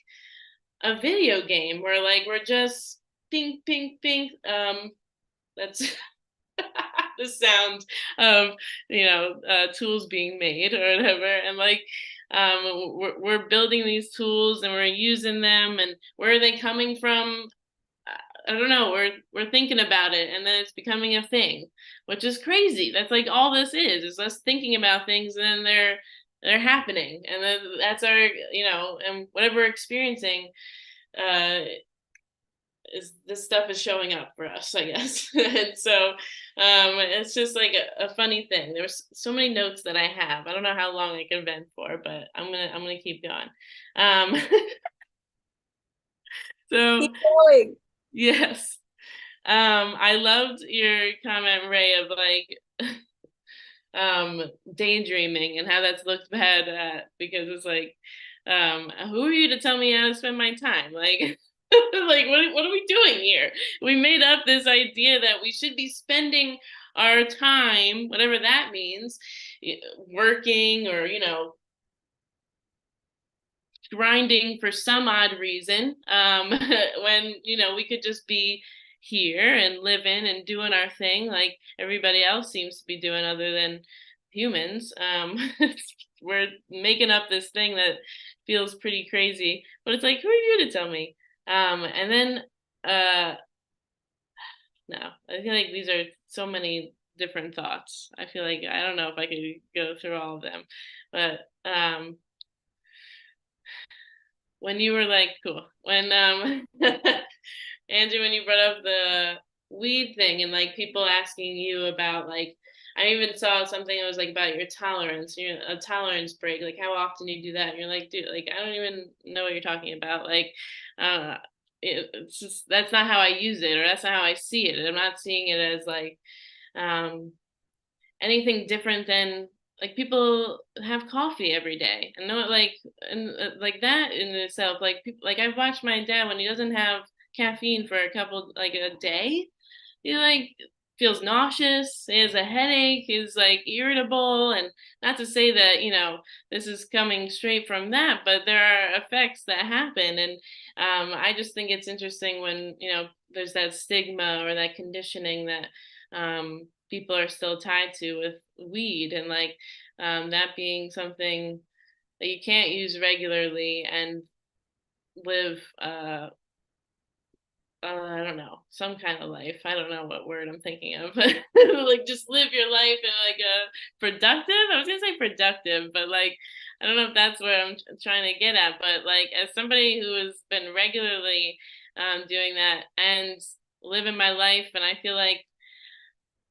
a video game where like we're just ping ping ping. That's the sound of tools being made or whatever, and like we're building these tools and we're using them, and where are they coming from? I don't know. We're thinking about it, and then it's becoming a thing, which is crazy. That's like all this is us thinking about things, and then they're happening, and then that's our and whatever we're experiencing is this stuff is showing up for us, I guess. And so it's just like a funny thing. There's so many notes that I have. I don't know how long I can vent for, but I'm gonna keep going. So Keep going. yes. I loved your comment, Ray, of like daydreaming and how that's looked bad at, because it's like, who are you to tell me how to spend my time? Like like what are we doing here? We made up this idea that we should be spending our time, whatever that means, working or grinding for some odd reason, when we could just be here and living and doing our thing like everybody else seems to be doing, other than humans. We're making up this thing that feels pretty crazy, but it's like, who are you to tell me? And then no, I feel like these are so many different thoughts. I feel like I don't know if I could go through all of them, but when you were like, cool, when Andrew, when you brought up the weed thing and like people asking you about like, I even saw something that was like about your tolerance, a tolerance break, like how often you do that. And you're like, dude, like I don't even know what you're talking about. Like, it's just that's not how I use it, or that's not how I see it. I'm not seeing it as like anything different than like people have coffee every day. I know, like, and like that in itself, like people, like I've watched my dad when he doesn't have caffeine for a couple, like a day, he like feels nauseous, he has a headache, he's like irritable. And not to say that, this is coming straight from that, but there are effects that happen. And I just think it's interesting when, there's that stigma or that conditioning that people are still tied to with weed, and like that being something that you can't use regularly and live I don't know, some kind of life. I don't know what word I'm thinking of, but like just live your life in like a productive. I was gonna say productive, but like I don't know if that's where I'm trying to get at. But like as somebody who has been regularly doing that and living my life, and I feel like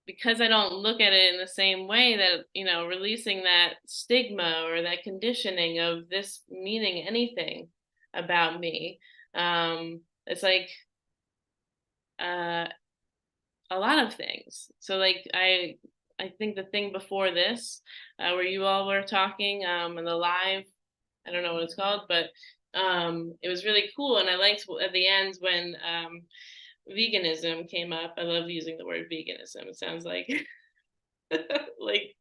because I don't look at it in the same way, that, releasing that stigma or that conditioning of this meaning anything about me, it's like uh, a lot of things. So like I think the thing before this, where you all were talking, in the live, I don't know what it's called, but it was really cool, and I liked at the end when veganism came up. I love using the word veganism. It sounds like like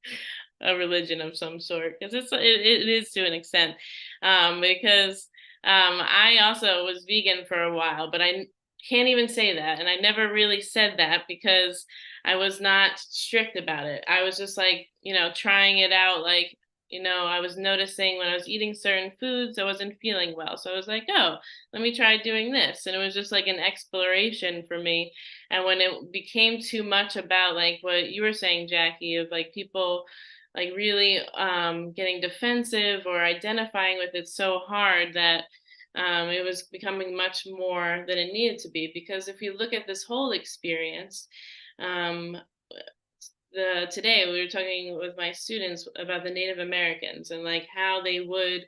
a religion of some sort, because it is to an extent, because I also was vegan for a while, but I can't even say that, and I never really said that because I was not strict about it. I was just like, trying it out, like, I was noticing when I was eating certain foods I wasn't feeling well, so I was like, oh, let me try doing this. And it was just like an exploration for me. And when it became too much about like what you were saying, Jackie, of like people like really getting defensive or identifying with it so hard that it was becoming much more than it needed to be. Because if you look at this whole experience, um, today we were talking with my students about the Native Americans and like how they would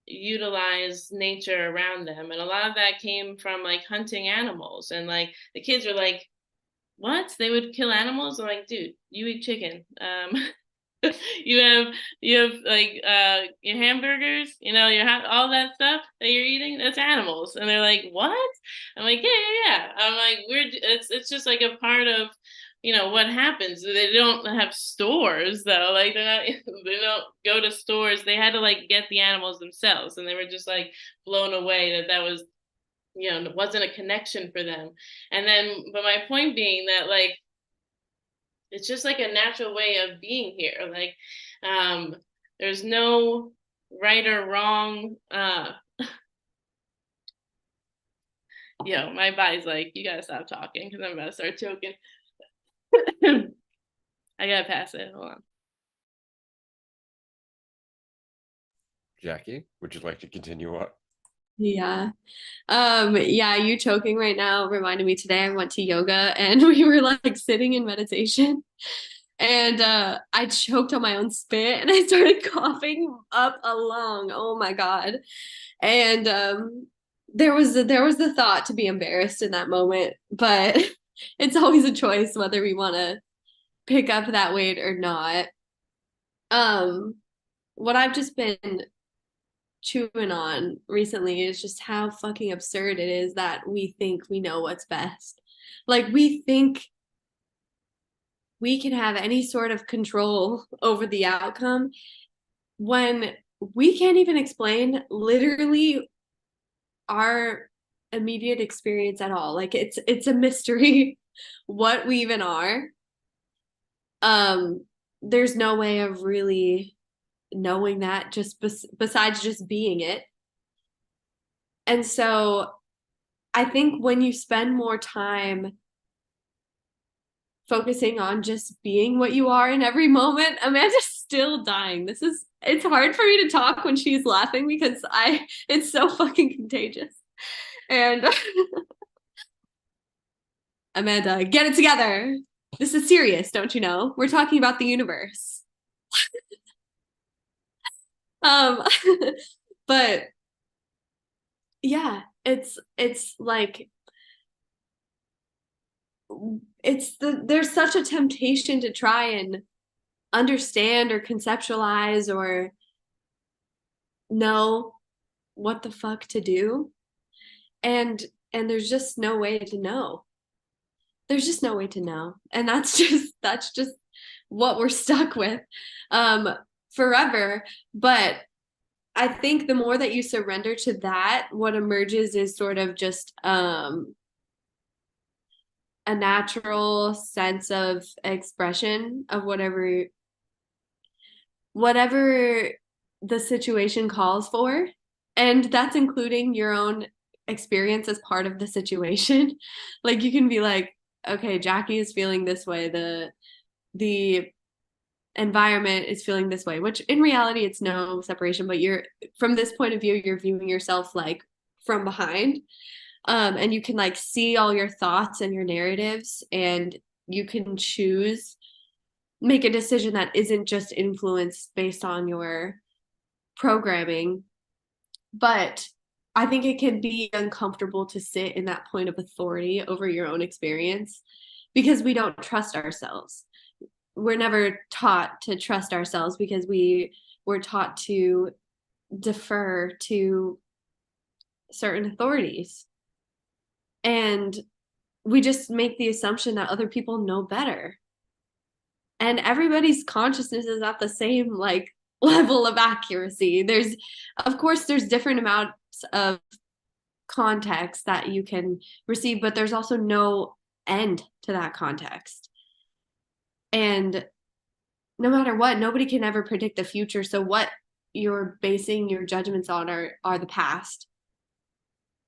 utilize nature around them, and a lot of that came from like hunting animals. And like the kids were like, what, they would kill animals? I'm like, dude, you eat chicken. You have like your hamburgers, all that stuff that you're eating, that's animals. And they're like, what? I'm like, yeah. I'm like, it's just like a part of what happens. They don't have stores though, like they're not they don't go to stores. They had to like get the animals themselves, and they were just like blown away that was it wasn't a connection for them. And then, but my point being that like it's just like a natural way of being here. Like there's no right or wrong. My body's like, you gotta stop talking because I'm about to start choking. I gotta pass it. Hold on. Jackie, would you like to continue on? Yeah. Yeah, you choking right now reminded me today I went to yoga and we were like sitting in meditation, and I choked on my own spit and I started coughing up a lung. Oh my God. And there was the thought to be embarrassed in that moment, but it's always a choice whether we want to pick up that weight or not. What I've just been chewing on recently is just how fucking absurd it is that we think we know what's best. Like we think we can have any sort of control over the outcome when we can't even explain literally our immediate experience at all. Like it's a mystery what we even are. There's no way of really knowing that just besides just being it. And so I think when you spend more time focusing on just being what you are in every moment. Amanda's still dying. It's hard for me to talk when she's laughing because it's so fucking contagious. And Amanda, get it together. This is serious, don't you know? We're talking about the universe. But yeah, it's like there's such a temptation to try and understand or conceptualize or know what the fuck to do, and there's just no way to know. There's just no way to know, and that's just what we're stuck with forever. But I think the more that you surrender to that, what emerges is sort of just a natural sense of expression of whatever the situation calls for. And that's including your own experience as part of the situation. Like you can be like, okay, Jackie is feeling this way. The environment is feeling this way, which in reality it's no separation, but you're from this point of view, you're viewing yourself like from behind. And you can like see all your thoughts and your narratives, and you can make a decision that isn't just influenced based on your programming. But I think it can be uncomfortable to sit in that point of authority over your own experience because we don't trust ourselves. We're never taught to trust ourselves because we're taught to defer to certain authorities. And we just make the assumption that other people know better. And everybody's consciousness is at the same like level of accuracy. Of course, there's different amounts of context that you can receive, but there's also no end to that context. And no matter what, nobody can ever predict the future. So what you're basing your judgments on are the past,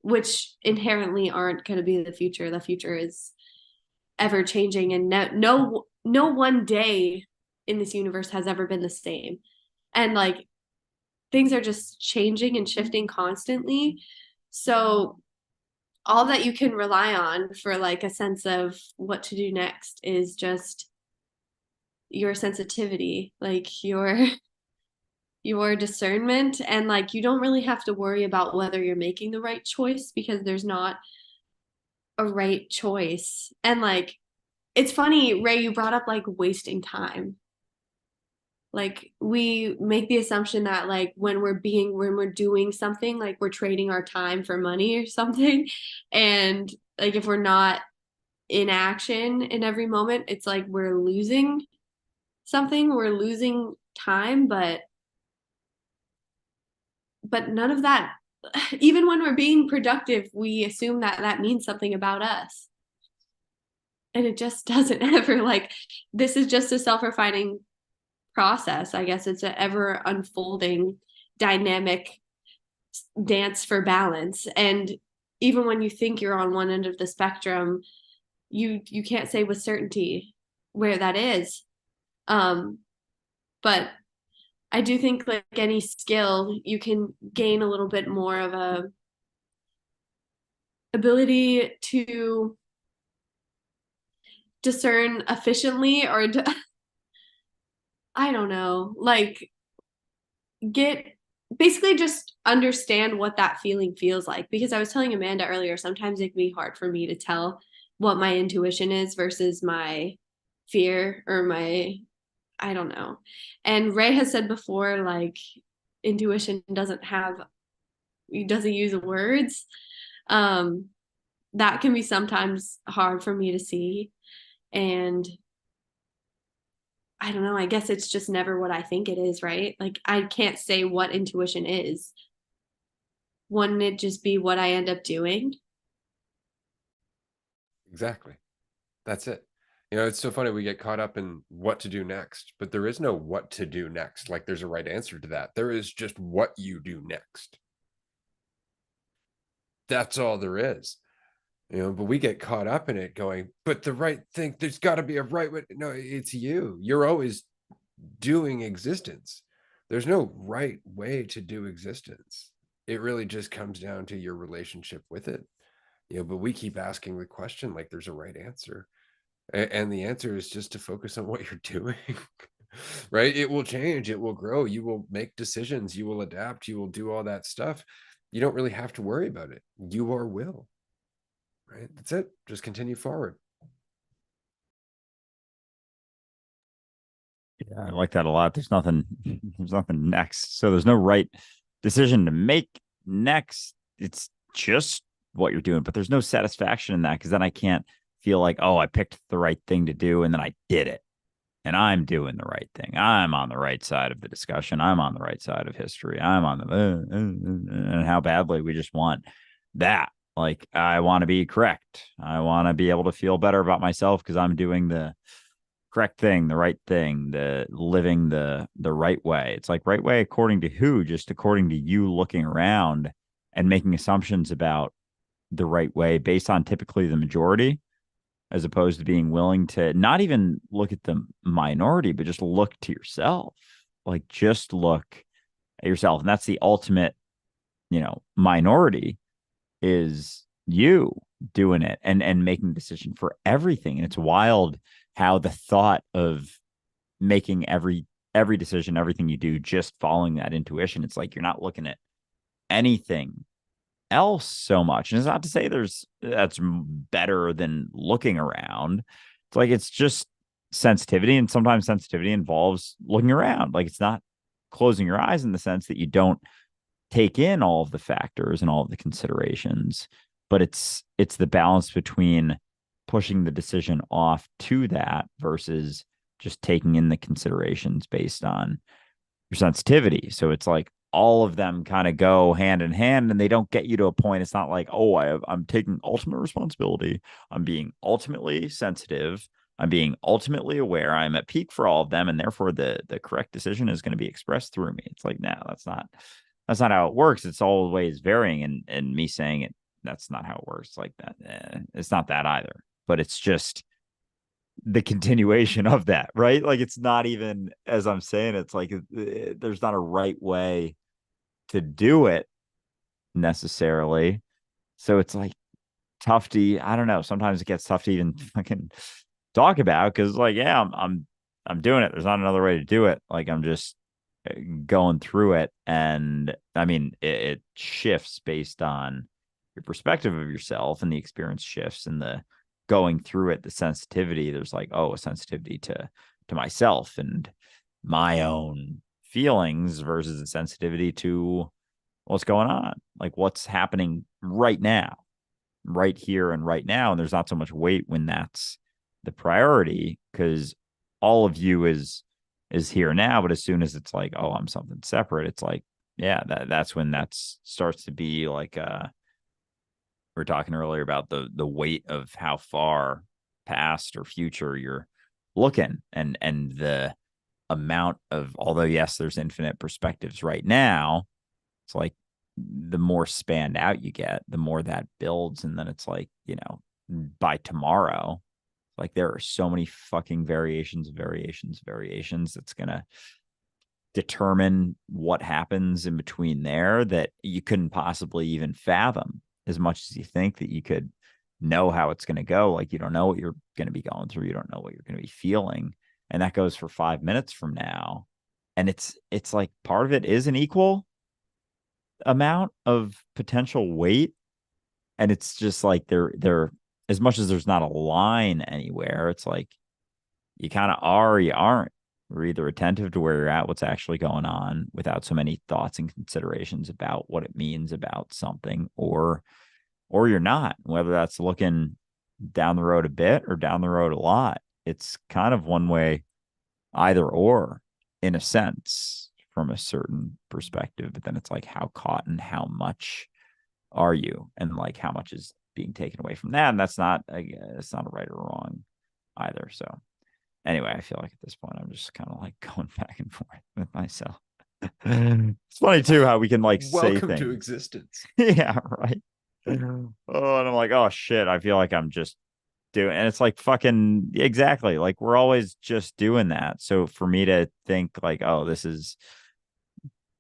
which inherently aren't going to be the future. The future is ever changing, and no one day in this universe has ever been the same. And like things are just changing and shifting constantly. So all that you can rely on for like a sense of what to do next is just your sensitivity, like your discernment. And like you don't really have to worry about whether you're making the right choice because there's not a right choice. And like it's funny, Ray, you brought up like wasting time. Like we make the assumption that like when we're doing something, like we're trading our time for money or something. And like if we're not in action in every moment, it's like we're losing something, we're losing time, but none of that. Even when we're being productive, we assume that that means something about us. And it just doesn't ever. Like this is just a self-refining process. I guess it's an ever unfolding dynamic dance for balance. And even when you think you're on one end of the spectrum, you can't say with certainty where that is. But I do think like any skill, you can gain a little bit more of a ability to discern efficiently, or I don't know, like basically just understand what that feeling feels like. Because I was telling Amanda earlier, sometimes it can be hard for me to tell what my intuition is versus my fear or I don't know. And Ray has said before, like intuition doesn't use words. That can be sometimes hard for me to see. And I don't know, I guess it's just never what I think it is, right? Like I can't say what intuition is. Wouldn't it just be what I end up doing? Exactly. That's it. You know, it's so funny. We get caught up in what to do next, but there is no what to do next. Like there's a right answer to that. There is just what you do next. That's all there is. But we get caught up in it going, but the right thing, there's got to be a right way. No, it's you. You're always doing existence. There's no right way to do existence. It really just comes down to your relationship with it. But we keep asking the question like there's a right answer. And the answer is just to focus on what you're doing. Right? It will change, it will grow, you will make decisions, you will adapt, you will do all that stuff. You don't really have to worry about it. You are will. Right? That's it. Just continue forward. Yeah, I like that a lot. There's nothing next. So there's no right decision to make next. It's just what you're doing, but there's no satisfaction in that because then I can't feel like, oh, I picked the right thing to do and then I did it and I'm doing the right thing. I'm on the right side of the discussion. I'm on the right side of history. I'm on the and how badly we just want that. Like, I want to be correct. I want to be able to feel better about myself because I'm doing the correct thing, the right thing, the living the right way. It's like right way according to who? Just according to you looking around and making assumptions about the right way based on typically the majority, as opposed to being willing to not even look at the minority, but just look to yourself. Like just look at yourself. And that's the ultimate, minority is you doing it and making a decision for everything. And it's wild how the thought of making every decision, everything you do, just following that intuition, it's like you're not looking at anything else so much. And it's not to say that's better than looking around. It's like it's just sensitivity, and sometimes sensitivity involves looking around. Like it's not closing your eyes in the sense that you don't take in all of the factors and all of the considerations, but it's the balance between pushing the decision off to that versus just taking in the considerations based on your sensitivity. So it's like all of them kind of go hand in hand and they don't get you to a point. It's not like, oh, I'm taking ultimate responsibility. I'm being ultimately sensitive. I'm being ultimately aware. I'm at peak for all of them. And therefore the correct decision is going to be expressed through me. It's like, no, that's not how it works. It's always varying. And me saying it, that's not how it works like that. It's not that either, but it's just the continuation of that, right? Like it's not even, as I'm saying, it's like there's not a right way to do it necessarily. So it's like tough to, I don't know, sometimes it gets tough to even fucking talk about because like, yeah, I'm doing it. There's not another way to do it. Like I'm just going through it. And I mean, it shifts based on your perspective of yourself, and the experience shifts, and the going through it, the sensitivity, there's like, oh, a sensitivity to myself and my own feelings versus a sensitivity to what's going on, like what's happening right now, right here and right now. And there's not so much weight when that's the priority because all of you is here now. But as soon as it's like, oh, I'm something separate, it's like, yeah, that's when that starts to be like we were talking earlier about the weight of how far past or future you're looking, and the amount of, although yes, there's infinite perspectives right now, it's like the more spanned out you get, the more that builds. And then it's like, by tomorrow, like there are so many fucking variations that's gonna determine what happens in between there that you couldn't possibly even fathom, as much as you think that you could know how it's going to go. Like you don't know what you're going to be going through. You don't know what you're going to be feeling. And that goes for 5 minutes from now. And it's like part of it is an equal amount of potential weight. And it's just like they're as much as there's not a line anywhere, it's like you kind of are or you aren't. We're either attentive to where you're at, what's actually going on, without so many thoughts and considerations about what it means about something, or you're not, whether that's looking down the road a bit or down the road a lot. It's kind of one way, either or, in a sense, from a certain perspective. But then it's like, how caught and how much are you? And like, how much is being taken away from that? And that's not, it's not a right or wrong either. So anyway, I feel like at this point, I'm just kind of like going back and forth with myself. It's funny too how we can like say welcome things. to existence. Yeah, right. and I'm like, oh shit, I feel like I'm just doing, and it's like fucking exactly like we're always just doing that. So for me to think like, oh, this is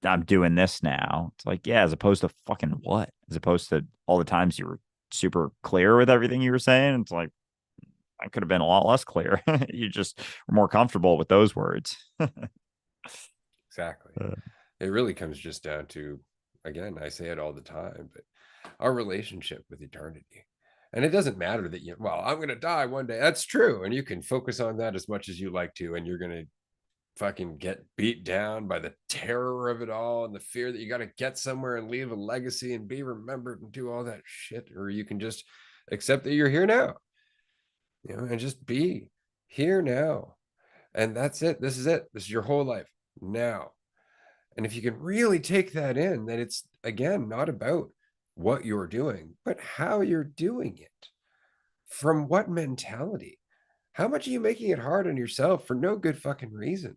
I'm doing this now, it's like, yeah, as opposed to fucking what? As opposed to all the times you were super clear with everything you were saying. It's like I could have been a lot less clear. You just were more comfortable with those words. Exactly. It really comes just down to, again, I say it all the time, but our relationship with eternity. And it doesn't matter that well, I'm going to die one day. That's true. And you can focus on that as much as you like to. And you're going to fucking get beat down by the terror of it all and the fear that you got to get somewhere and leave a legacy and be remembered and do all that shit. Or you can just accept that you're here now, and just be here now. And that's it. This is it. This is your whole life now. And if you can really take that in, then it's, again, not about what you're doing, but how you're doing it. From what mentality? How much are you making it hard on yourself for no good fucking reason?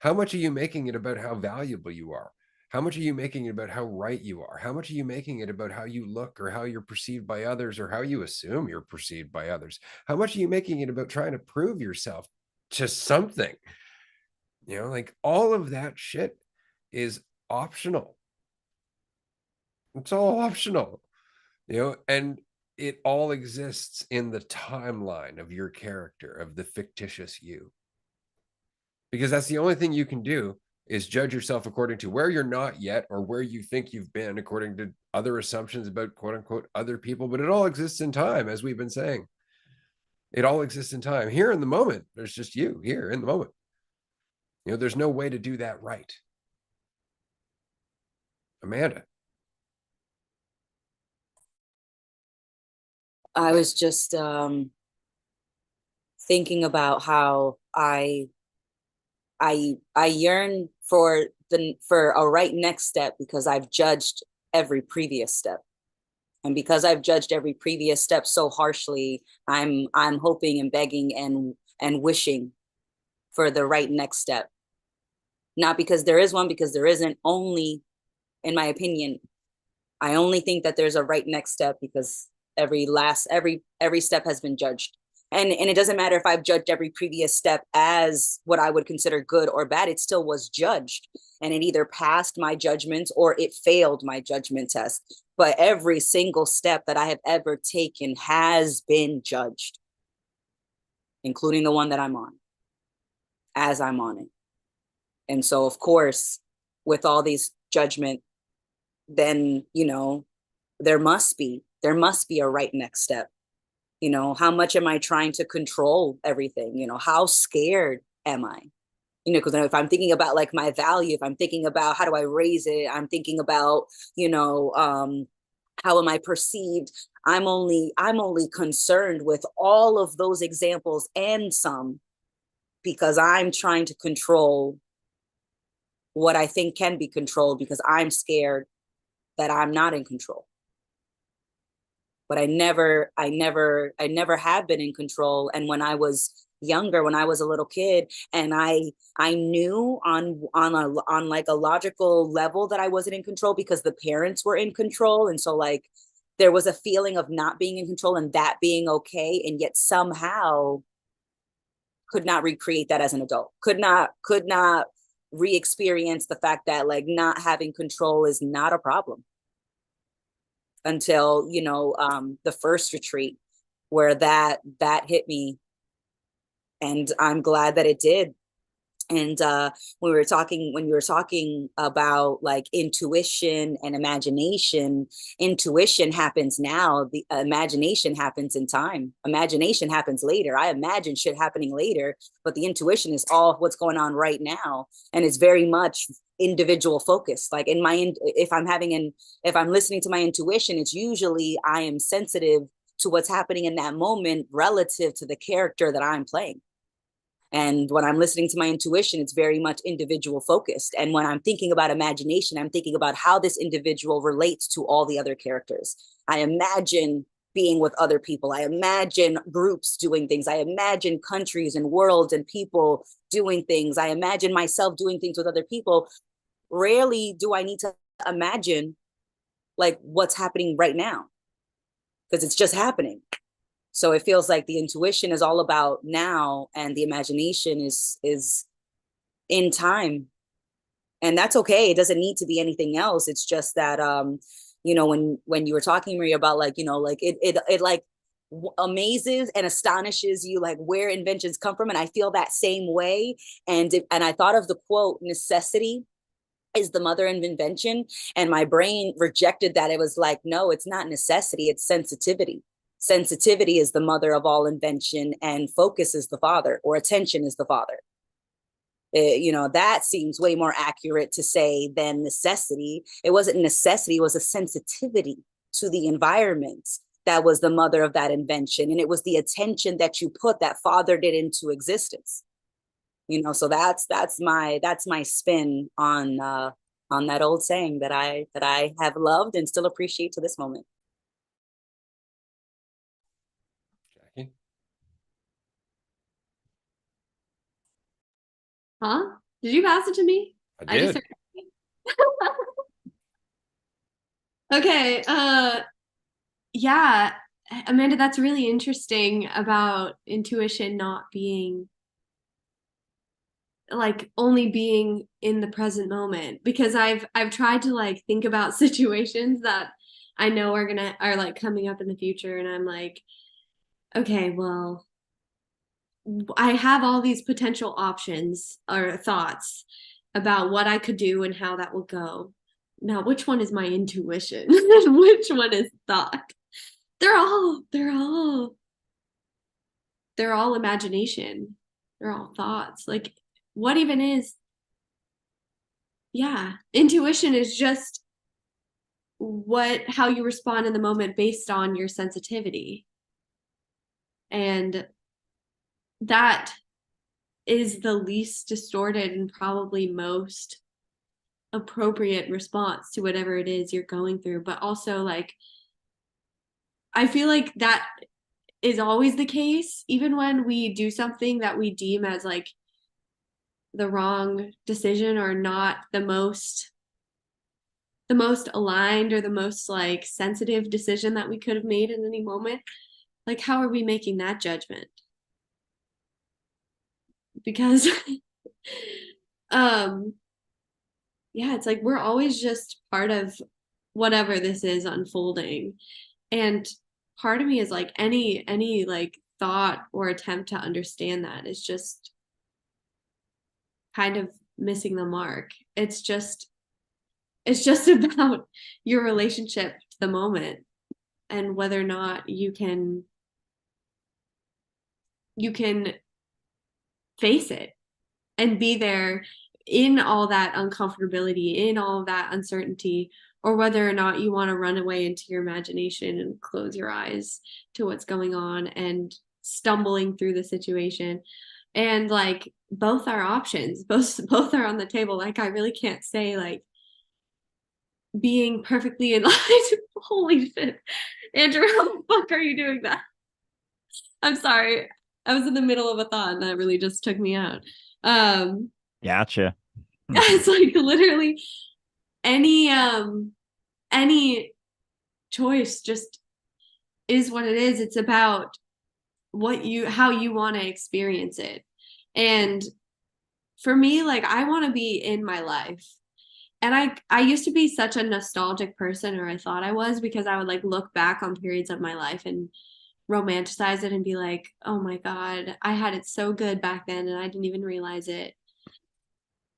How much are you making it about how valuable you are? How much are you making it about how right you are? How much are you making it about how you look or how you're perceived by others or how you assume you're perceived by others? How much are you making it about trying to prove yourself to something? Like all of that shit is optional. It's all optional, and it all exists in the timeline of your character, of the fictitious you. Because that's the only thing you can do is judge yourself according to where you're not yet or where you think you've been according to other assumptions about quote unquote other people. But it all exists in time, as we've been saying. It all exists in time. Here in the moment, there's just you here in the moment. There's no way to do that right. Amanda. I was just thinking about how I yearn for a right next step because I've judged every previous step. And because I've judged every previous step so harshly, I'm hoping and begging and wishing for the right next step. Not because there is one, because there isn't. Only, in my opinion, I only think that there's a right next step because every step has been judged. And it doesn't matter if I've judged every previous step as what I would consider good or bad, it still was judged. And it either passed my judgment or it failed my judgment test. But every single step that I have ever taken has been judged, including the one that I'm on, as I'm on it. And so, of course, with all these judgment, then, there must be a right next step. How much am I trying to control everything? How scared am I? Because if I'm thinking about like my value, if I'm thinking about how do I raise it, I'm thinking about, how am I perceived? I'm only concerned with all of those examples and some, because I'm trying to control what I think can be controlled because I'm scared that I'm not in control. But I never have been in control. And when I was younger, when I was a little kid, and I knew on like a logical level that I wasn't in control because the parents were in control. And so like there was a feeling of not being in control and that being okay. And yet somehow could not recreate that as an adult, could not re-experience the fact that like not having control is not a problem until the first retreat where that hit me, and I'm glad that it did. And when you were talking about like intuition and imagination, intuition happens now, the imagination happens in time. Imagination happens later. I imagine shit happening later, but the intuition is all what's going on right now, and it's very much individual focused. Like if I'm listening to my intuition, it's usually I am sensitive to what's happening in that moment relative to the character that I'm playing. And when I'm listening to my intuition, it's very much individual focused. And when I'm thinking about imagination, I'm thinking about how this individual relates to all the other characters. I imagine being with other people. I imagine groups doing things. I imagine countries and worlds and people doing things. I imagine myself doing things with other people. Rarely do I need to imagine like what's happening right now. because it's just happening. So it feels like the intuition is all about now, and the imagination is in time. And that's okay. It doesn't need to be anything else. It's just that when you were talking, Maria, about like, like it like amazes and astonishes you, like where inventions come from. And I feel that same way. And I thought of the quote, necessity is the mother of invention. And my brain rejected that. It was like, no, it's not necessity, it's sensitivity. Sensitivity is the mother of all invention, and focus is the father, or attention is the father. That seems way more accurate to say than necessity. It wasn't necessity, it was a sensitivity to the environment that was the mother of that invention. And it was the attention that you put that fathered it into existence. So that's my spin on that old saying that I have loved and still appreciate to this moment. Jackie? Huh? Did you pass it to me? I did. Okay. Yeah, Amanda, that's really interesting about intuition not being like only being in the present moment, because I've tried to like think about situations that I know are like coming up in the future, and I'm like, okay, well, I have all these potential options or thoughts about what I could do and how that will go. Now, which one is my intuition? Which one is thought? They're all imagination. They're all thoughts. Like, what even is? Yeah, intuition is just how you respond in the moment based on your sensitivity. And that is the least distorted and probably most appropriate response to whatever it is you're going through. But also, like, I feel like that is always the case, even when we do something that we deem as like the wrong decision, or not the most aligned or the most like sensitive decision that we could have made in any moment. Like, how are we making that judgment? Because yeah, it's like we're always just part of whatever this is unfolding. And part of me is like, any like thought or attempt to understand that is just kind of missing the mark. It's just about your relationship to the moment, and whether or not you can face it and be there in all that uncomfortability, in all that uncertainty, or whether or not you want to run away into your imagination and close your eyes to what's going on and stumbling through the situation. And like, both are options, both are on the table. Like, I really can't say like being perfectly in line. Holy shit, Andrew, how the fuck are you doing that? I'm sorry, I was in the middle of a thought and that really just took me out. Gotcha. It's like literally any choice just is what it is. It's about how you want to experience it. And for me, like, I want to be in my life. And I used to be such a nostalgic person, or I thought I was, because I would like look back on periods of my life and romanticize it and be like, oh my God, I had it so good back then and I didn't even realize it.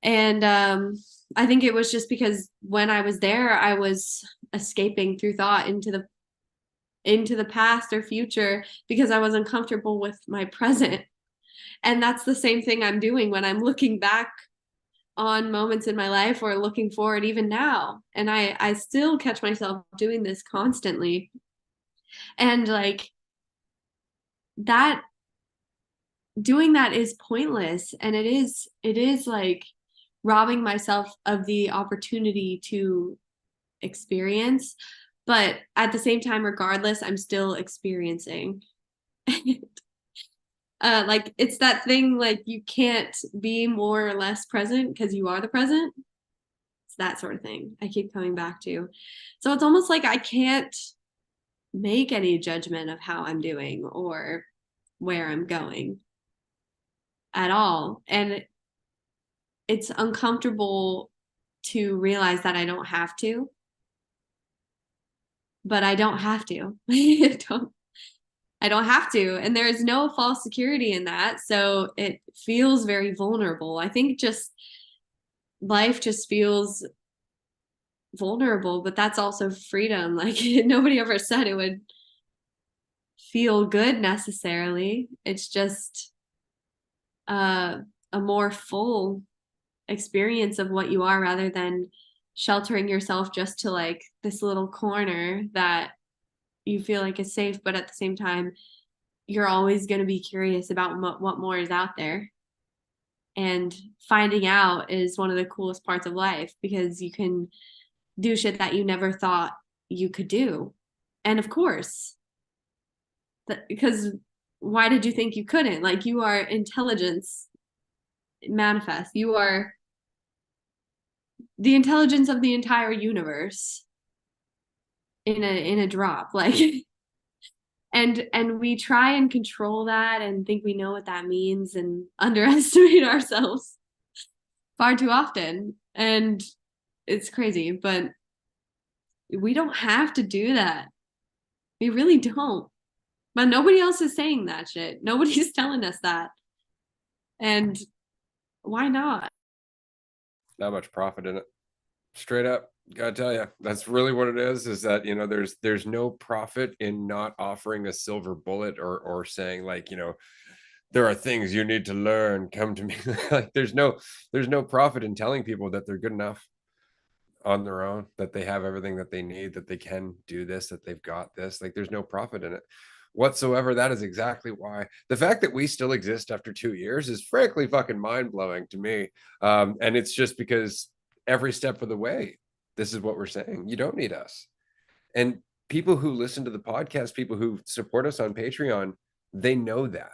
And I think it was just because when I was there, I was escaping through thought into the past or future, because I wasn't comfortable with my present. And that's the same thing I'm doing when I'm looking back on moments in my life, or looking forward even now. And I still catch myself doing this constantly. And like, that doing that is pointless, and it is like robbing myself of the opportunity to experience. But at the same time, regardless, I'm still experiencing. Like, it's that thing, like, you can't be more or less present because you are the present. It's that sort of thing I keep coming back to. So it's almost like I can't make any judgment of how I'm doing or where I'm going at all. And it's uncomfortable to realize that I don't have to, but I don't have to. I don't have to. And there is no false security in that. So it feels very vulnerable. I think just life just feels vulnerable, but that's also freedom. Like nobody ever said it would feel good necessarily. It's just a more full experience of what you are rather than sheltering yourself just to like this little corner that you feel like is safe, but at the same time you're always going to be curious about what more is out there. And finding out is one of the coolest parts of life because you can do shit that you never thought you could do. And of course, because why did you think you couldn't? Like, you are intelligence manifest. You are the intelligence of the entire universe in a drop. Like, and we try and control that and think we know what that means and underestimate ourselves far too often. And it's crazy, but we don't have to do that. We really don't. But nobody else is saying that shit. Nobody's telling us that. And why not? Not much profit in it. Straight up, gotta tell you, that's really what it is that, you know, there's no profit in not offering a silver bullet or saying like, you know, there are things you need to learn, come to me. Like there's no profit in telling people that they're good enough on their own, that they have everything that they need, that they can do this, that they've got this. Like there's no profit in it whatsoever. That is exactly why the fact that we still exist after 2 years is frankly fucking mind-blowing to me. And it's just because every step of the way, this is what we're saying. You don't need us. And people who listen to the podcast, people who support us on Patreon, they know that.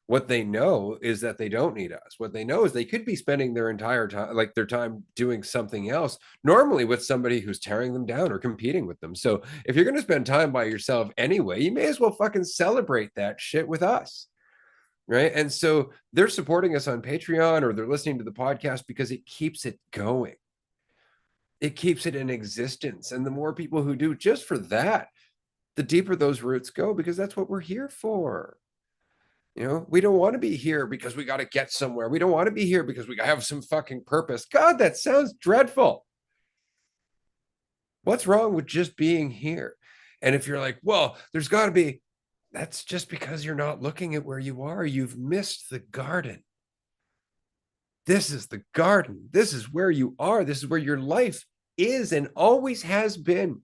What they know is that they don't need us. What they know is they could be spending their entire time, like their time doing something else, normally with somebody who's tearing them down or competing with them. So if you're going to spend time by yourself anyway, you may as well fucking celebrate that shit with us. Right. And so they're supporting us on Patreon or they're listening to the podcast because it keeps it going. It keeps it in existence. And the more people who do just for that, the deeper those roots go, because that's what we're here for. You know, we don't want to be here because we got to get somewhere. We don't want to be here because we have some fucking purpose. God, that sounds dreadful. What's wrong with just being here? And if you're like, well, there's got to be, that's just because you're not looking at where you are. You've missed the garden. This is the garden. This is where you are. This is where your life is and always has been.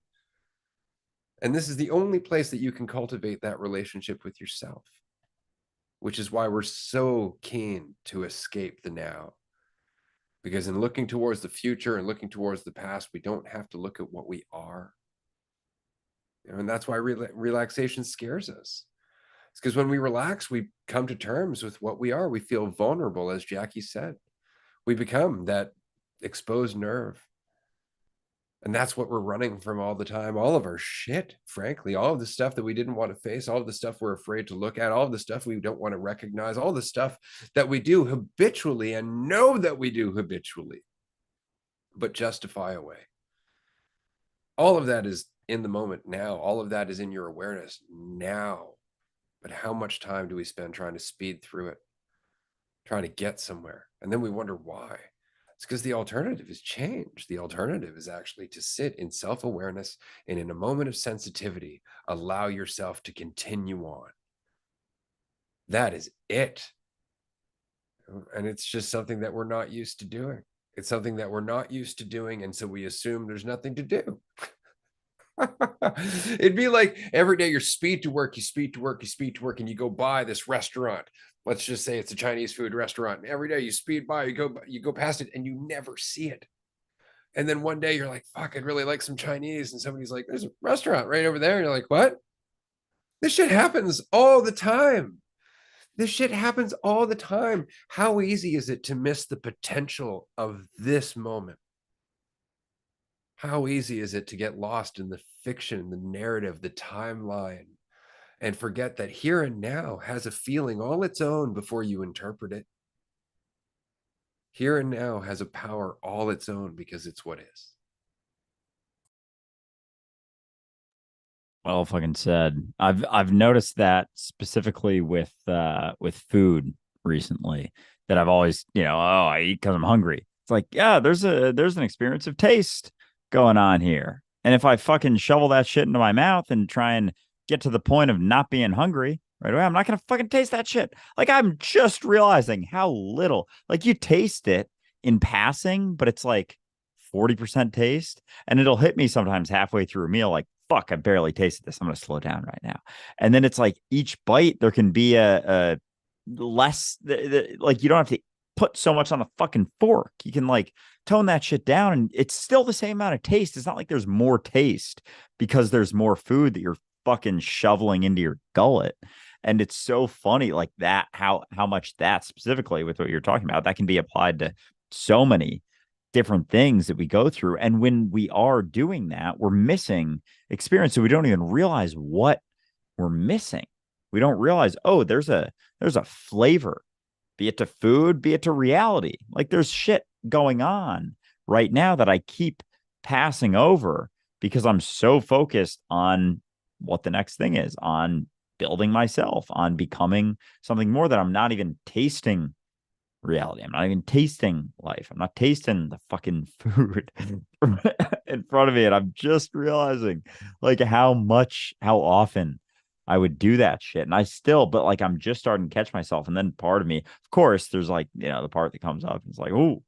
And this is the only place that you can cultivate that relationship with yourself, which is why we're so keen to escape the now. Because in looking towards the future and looking towards the past, we don't have to look at what we are. And that's why relaxation scares us. It's because when we relax, we come to terms with what we are. We feel vulnerable, as Jackie said. We become that exposed nerve. And that's what we're running from all the time. All of our shit, frankly, all of the stuff that we didn't want to face, all of the stuff we're afraid to look at, all of the stuff we don't want to recognize, all the stuff that we do habitually and know that we do habitually, but justify away. All of that is in the moment now. All of that is in your awareness now. But how much time do we spend trying to speed through it, trying to get somewhere? And then we wonder why. It's because the alternative is change. The alternative is actually to sit in self-awareness and in a moment of sensitivity, allow yourself to continue on. That is it. And it's just something that we're not used to doing. It's something that we're not used to doing. And so we assume there's nothing to do. It'd be like every day you're speed to work, you speed to work, you speed to work, and you go by this restaurant. Let's just say it's a Chinese food restaurant. And every day you speed by, you go past it and you never see it. And then one day you're like, fuck, I'd really like some Chinese. And somebody's like, there's a restaurant right over there. And you're like, what? This shit happens all the time. This shit happens all the time. How easy is it to miss the potential of this moment? How easy is it to get lost in the fiction, the narrative, the timeline, and forget that here and now has a feeling all its own before you interpret it. Here and now has a power all its own because it's what is. Well fucking said. I've noticed that specifically with food recently, that I've always, oh, I eat because I'm hungry. It's like, yeah, there's an experience of taste going on here. And if I fucking shovel that shit into my mouth and try and get to the point of not being hungry right away, I'm not gonna fucking taste that shit. Like, I'm just realizing how little, like, you taste it in passing, but it's like 40% taste. And it'll hit me sometimes halfway through a meal, like, fuck, I barely tasted this. I'm going to slow down right now. And then it's like each bite, there can be a less, like, you don't have to put so much on the fucking fork. You can like tone that shit down and it's still the same amount of taste. It's not like there's more taste because there's more food that you're fucking shoveling into your gullet. And it's so funny, like that, how much that specifically with what you're talking about, that can be applied to so many different things that we go through. And when we are doing that, we're missing experience. So we don't even realize what we're missing. We don't realize, oh, there's a flavor, be it to food, be it to reality. Like, there's shit going on right now that I keep passing over because I'm so focused on what the next thing is, on building myself, on becoming something more, that I'm not even tasting reality. I'm not even tasting life. I'm not tasting the fucking food in front of me. And I'm just realizing like how often I would do that shit. And I still, but like, I'm just starting to catch myself. And then part of me, of course, there's like, the part that comes up. It's like, oh,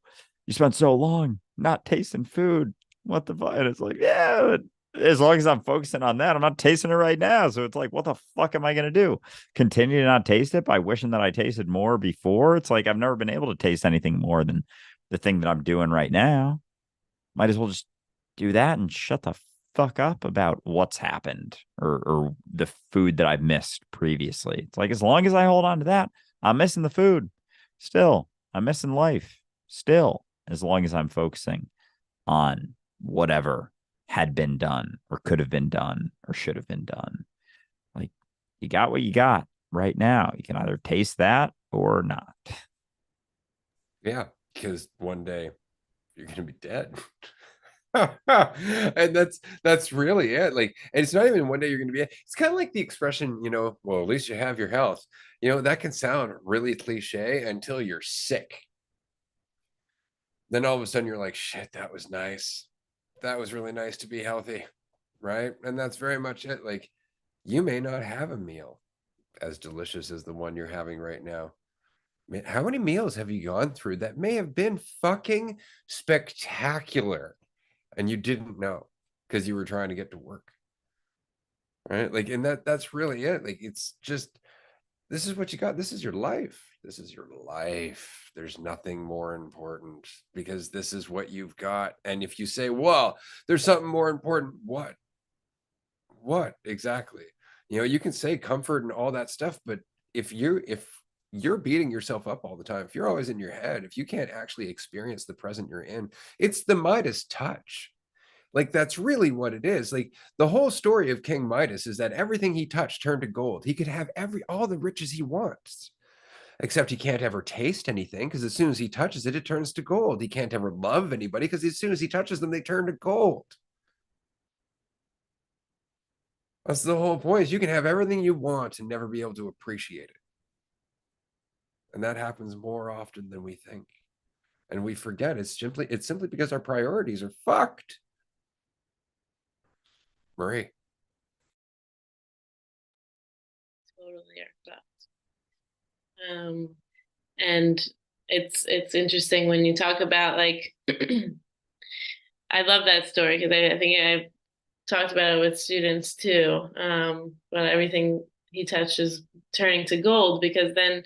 you spent so long not tasting food. What the fuck? And it's like, yeah, as long as I'm focusing on that, I'm not tasting it right now. So it's like, what the fuck am I going to do? Continue to not taste it by wishing that I tasted more before? It's like, I've never been able to taste anything more than the thing that I'm doing right now. Might as well just do that and shut the fuck up about what's happened or the food that I've missed previously. It's like, as long as I hold on to that, I'm missing the food. Still, I'm missing life. Still, as long as I'm focusing on whatever had been done or could have been done or should have been done. Like, you got what you got right now. You can either taste that or not. Yeah, because one day you're going to be dead. And that's really it. Like, and it's not even one day you're going to be, it's kind of like the expression, well, at least you have your health. That can sound really cliche until you're sick. Then all of a sudden you're like, shit, that was nice. That was really nice to be healthy, right? And that's very much it. Like, you may not have a meal as delicious as the one you're having right now. Man, how many meals have you gone through that may have been fucking spectacular and you didn't know because you were trying to get to work, right? Like, and that's really it. Like, it's just, this is what you got. This is your life. This is your life. There's nothing more important because this is what you've got. And if you say, well, there's something more important, what exactly? You can say comfort and all that stuff, but if you're beating yourself up all the time, if you're always in your head, if you can't actually experience the present you're in, it's the Midas touch. Like, that's really what it is. Like, the whole story of King Midas is that everything he touched turned to gold. He could have all the riches he wants, except he can't ever taste anything because as soon as he touches it, it turns to gold. He can't ever love anybody because as soon as he touches them, they turn to gold. That's the whole point, is you can have everything you want and never be able to appreciate it. And that happens more often than we think. And we forget it's simply because our priorities are fucked. Marie. Totally are fucked. And it's interesting when you talk about like I love that story because I think I've talked about it with students too. But everything he touches turning to gold, because then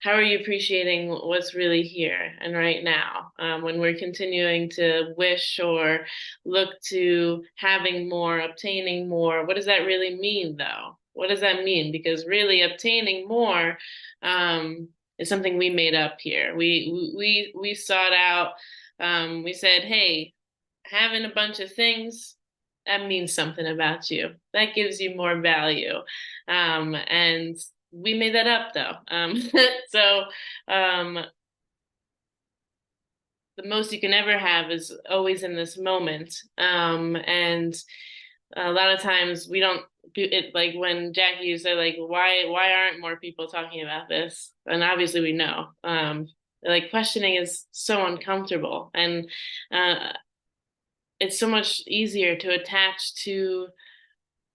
how are you appreciating what's really here and right now? When we're continuing to wish or look to having more, obtaining more, what does that really mean though? What does that mean? Because really obtaining more is something we made up here. We sought out, we said, hey, having a bunch of things, that means something about you. That gives you more value. And we made that up though. So the most you can ever have is always in this moment. And a lot of times we don't do it, like when Jackie, you said like, why aren't more people talking about this? And obviously we know. Like questioning is so uncomfortable, and it's so much easier to attach to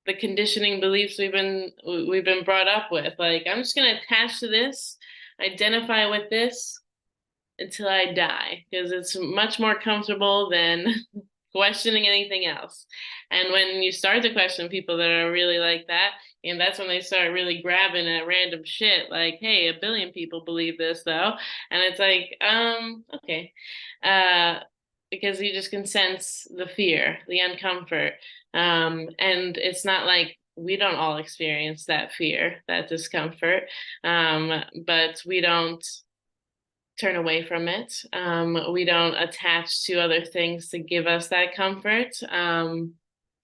the conditioning beliefs we've been brought up with. Like, I'm just gonna attach to this, identify with this until I die, because it's much more comfortable than questioning anything else. And when you start to question people that are really like that, and that's when they start really grabbing at random shit, like, hey, 1 billion people believe this though. And it's like, okay. Because you just can sense the fear, the uncomfort. And it's not like we don't all experience that fear, that discomfort, but we don't turn away from it. We don't attach to other things to give us that comfort.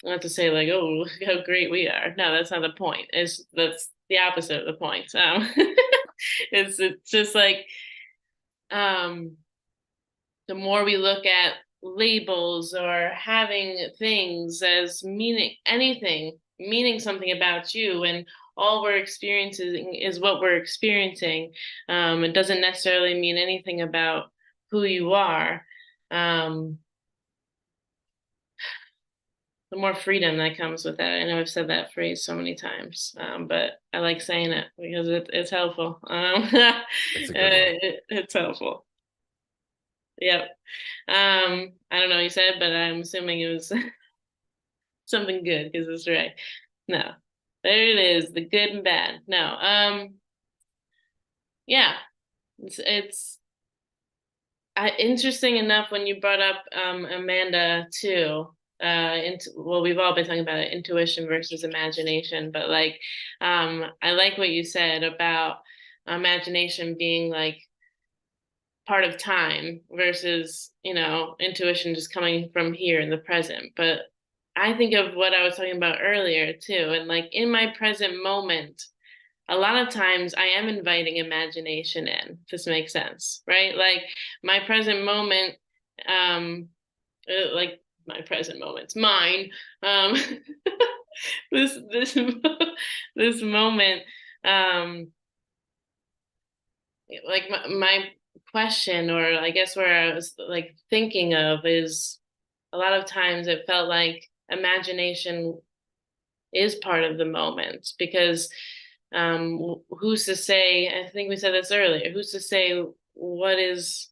Not to say like, oh, look how great we are. No, that's not the point. That's the opposite of the point. It's just like the more we look at labels or having things as meaning something about you, and all we're experiencing is what we're experiencing. It doesn't necessarily mean anything about who you are. The more freedom that comes with that. I know I've said that phrase so many times, but I like saying it because it's helpful. It's a good one. It's helpful. Yep. I don't know what you said, but I'm assuming it was something good because it's right. No, there it is, the good and bad. No, yeah, it's interesting enough when you brought up Amanda too. Well, we've all been talking about it, intuition versus imagination, but like, I like what you said about imagination being like part of time versus, intuition just coming from here in the present. But I think of what I was talking about earlier too. And like in my present moment, a lot of times I am inviting imagination in. If this makes sense, right? Like my present moment, like my present moment's mine. This this moment, like my question, or I guess where I was like thinking of, is a lot of times it felt like imagination is part of the moment, because who's to say, I think we said this earlier, who's to say what is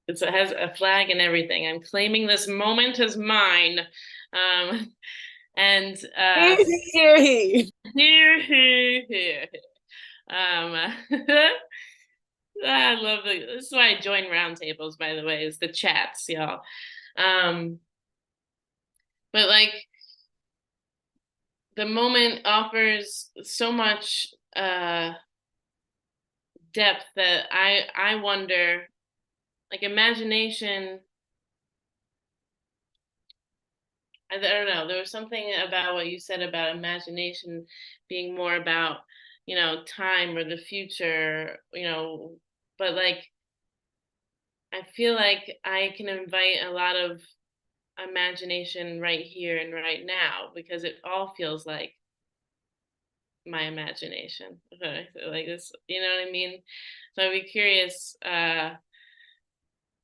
it has a flag and everything. I'm claiming this moment as mine. And Here. here. I love this is why I join roundtables, by the way, is the chats, y'all. But like the moment offers so much depth that I wonder, like imagination, I don't know, there was something about what you said about imagination being more about, time or the future, but like I feel like I can invite a lot of imagination right here and right now, because it all feels like my imagination. Like this, you know what I mean? So I'd be curious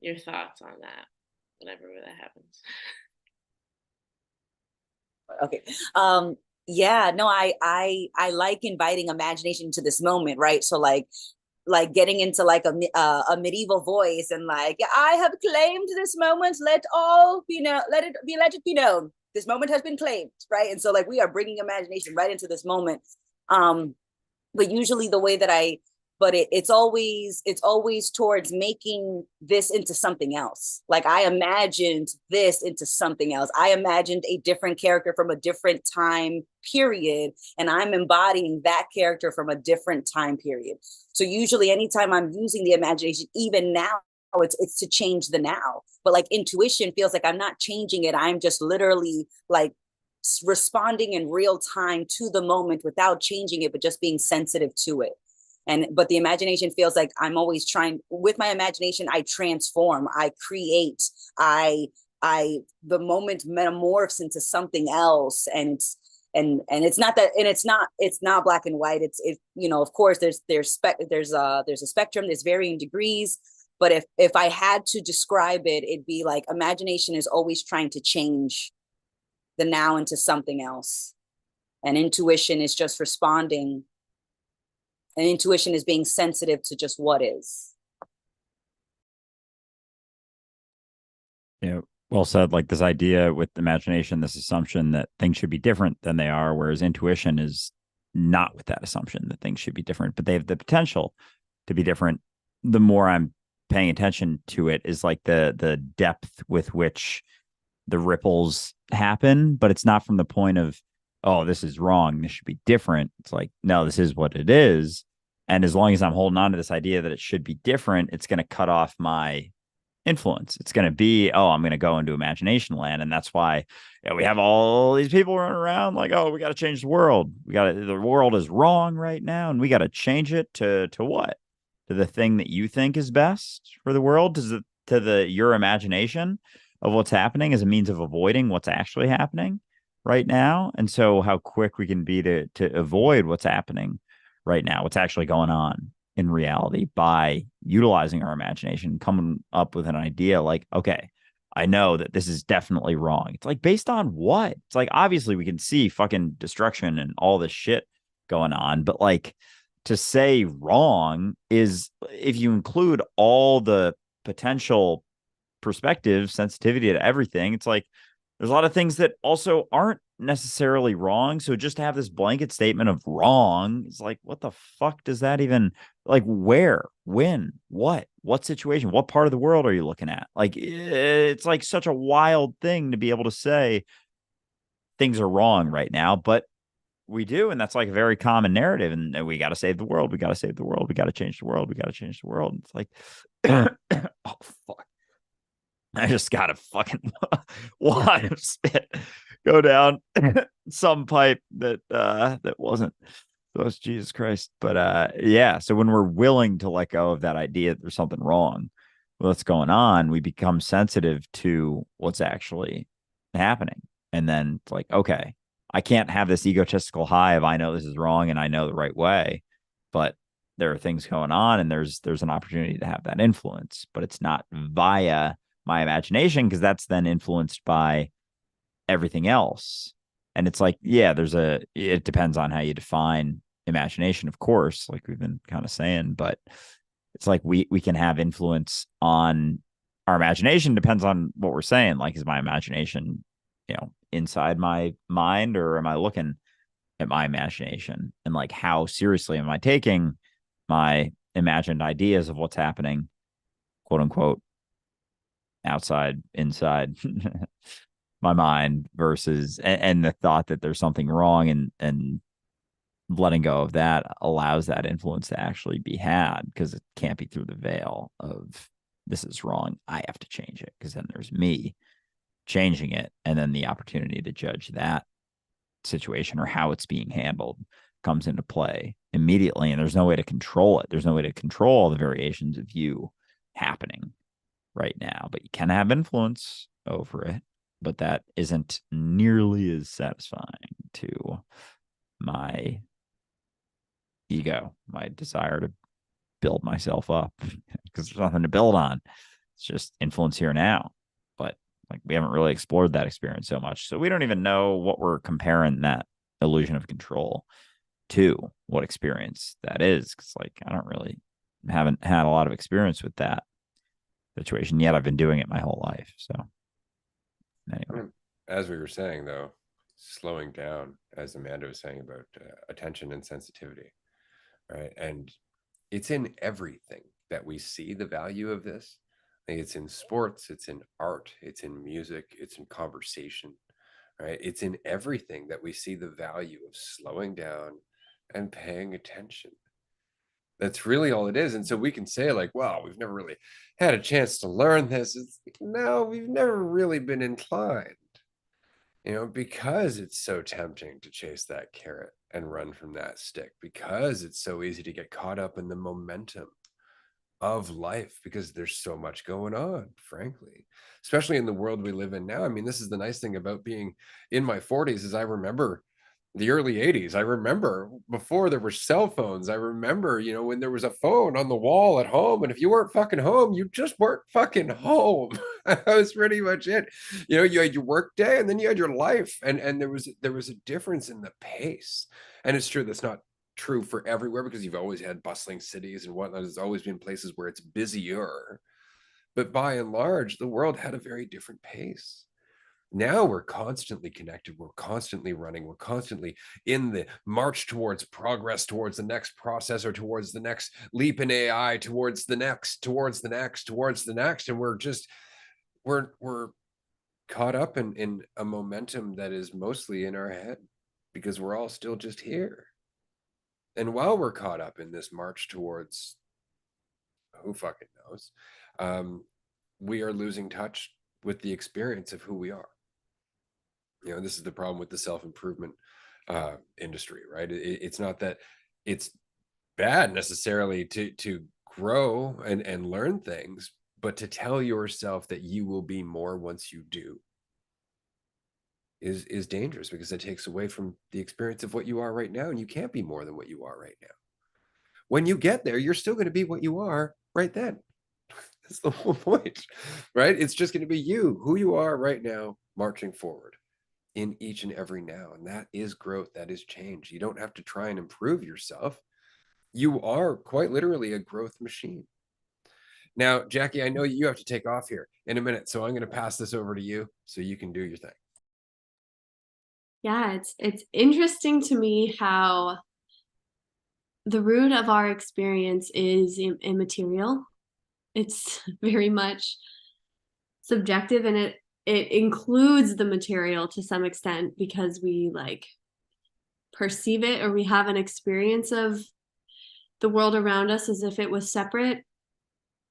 your thoughts on that whenever that happens. Okay. Yeah, no, I like inviting imagination to this moment, right? So like getting into like a medieval voice and like, I have claimed this moment, let it be known, this moment has been claimed, right? And so like we are bringing imagination right into this moment. But usually the way that it's always towards making this into something else. Like I imagined this into something else. I imagined a different character from a different time period, and I'm embodying that character from a different time period. So usually anytime I'm using the imagination, even now it's to change the now. But like intuition feels like I'm not changing it. I'm just literally like responding in real time to the moment without changing it, but just being sensitive to it. But the imagination feels like I'm always trying. With my imagination, I transform, I create, the moment metamorphs into something else. And it's not that, and it's not black and white. Of course there's a spectrum, there's varying degrees. But if I had to describe it, it'd be like imagination is always trying to change the now into something else. And intuition is just responding. And intuition is being sensitive to just what is. Yeah, well said. Like this idea with imagination, this assumption that things should be different than they are, whereas intuition is not with that assumption that things should be different, but they have the potential to be different. The more I'm paying attention to it is like the depth with which the ripples happen, but it's not from the point of, oh, this is wrong, this should be different. It's like, no, this is what it is. And as long as I'm holding on to this idea that it should be different, it's going to cut off my influence. It's going to be, oh, I'm going to go into imagination land. And that's why we have all these people running around like, oh, we got to change the world. The world is wrong right now. And we got to change it to what? To the thing that you think is best for the world, to your imagination of what's happening as a means of avoiding what's actually happening right now. And so how quick we can be to avoid what's happening right now, what's actually going on in reality, by utilizing our imagination, coming up with an idea like, okay, I know that this is definitely wrong. It's like, based on what? It's like, obviously we can see fucking destruction and all this shit going on, but like, to say wrong is, if you include all the potential perspective, sensitivity to everything, it's like there's a lot of things that also aren't necessarily wrong. So just to have this blanket statement of wrong, it's like, what the fuck does that even, like, where, when, what situation, what part of the world are you looking at? Like, it's like such a wild thing to be able to say things are wrong right now, but we do. And that's like a very common narrative. And we got to save the world. We got to save the world. We got to change the world. We got to change the world. And it's like, oh, fuck. I just got a fucking wad of spit go down some pipe that wasn't. So it's Jesus Christ. But yeah, so when we're willing to let go of that idea that there's something wrong with what's going on, we become sensitive to what's actually happening. And then it's like, okay, I can't have this egotistical high of I know this is wrong and I know the right way, but there are things going on and there's an opportunity to have that influence, but it's not via my imagination, because that's then influenced by everything else. And it's like, yeah, it depends on how you define imagination, of course, like we've been kind of saying, but it's like we can have influence on our imagination, depends on what we're saying. Like, is my imagination, inside my mind, or am I looking at my imagination? And like, how seriously am I taking my imagined ideas of what's happening, quote unquote, outside, inside my mind, versus and the thought that there's something wrong, and letting go of that allows that influence to actually be had, because it can't be through the veil of this is wrong, I have to change it, because then there's me changing it, and then the opportunity to judge that situation or how it's being handled comes into play immediately, and there's no way to control it. There's no way to control the variations of you happening right now, but you can have influence over it. But that isn't nearly as satisfying to my ego, my desire to build myself up, because there's nothing to build on. It's just influence here now. But like, we haven't really explored that experience so much, so we don't even know what we're comparing that illusion of control to, what experience that is, because like, haven't had a lot of experience with that situation yet. I've been doing it my whole life. So anyway, as we were saying, though, slowing down, as Amanda was saying about attention and sensitivity, right? And it's in everything that we see the value of this. Like, it's in sports, it's in art, it's in music, it's in conversation, right? It's in everything that we see the value of slowing down and paying attention. That's really all it is. And so we can say like, well, we've never really had a chance to learn this. It's no, we've never really been inclined, because it's so tempting to chase that carrot and run from that stick, because it's so easy to get caught up in the momentum of life, because there's so much going on, frankly, especially in the world we live in now. I mean, this is the nice thing about being in my 40s is I remember the early 80s. I remember before there were cell phones. I remember, when there was a phone on the wall at home, and if you weren't fucking home, you just weren't fucking home. That was pretty much it. You had your work day and then you had your life, and there was a difference in the pace. And it's true that's not true for everywhere, because you've always had bustling cities and whatnot. There's always been places where it's busier, but by and large, the world had a very different pace. Now we're constantly connected, we're constantly running, we're constantly in the march towards progress, towards the next process, or towards the next leap in AI, towards the next, and we're caught up in a momentum that is mostly in our head, because we're all still just here. And while we're caught up in this march towards who fucking knows, we are losing touch with the experience of who we are. This is the problem with the self-improvement industry, right? It's not that it's bad necessarily to grow and learn things, but to tell yourself that you will be more once you do is dangerous, because it takes away from the experience of what you are right now, and you can't be more than what you are right now. When you get there, you're still going to be what you are right then. That's the whole point, right? It's just going to be you, who you are right now, marching forward in each and every now. And that is growth. That is change. You don't have to try and improve yourself. You are quite literally a growth machine. Now, Jackie, I know you have to take off here in a minute, so I'm going to pass this over to you so you can do your thing. Yeah, it's interesting to me how the root of our experience is immaterial. It's very much subjective, and it includes the material to some extent, because we like perceive it, or we have an experience of the world around us as if it was separate.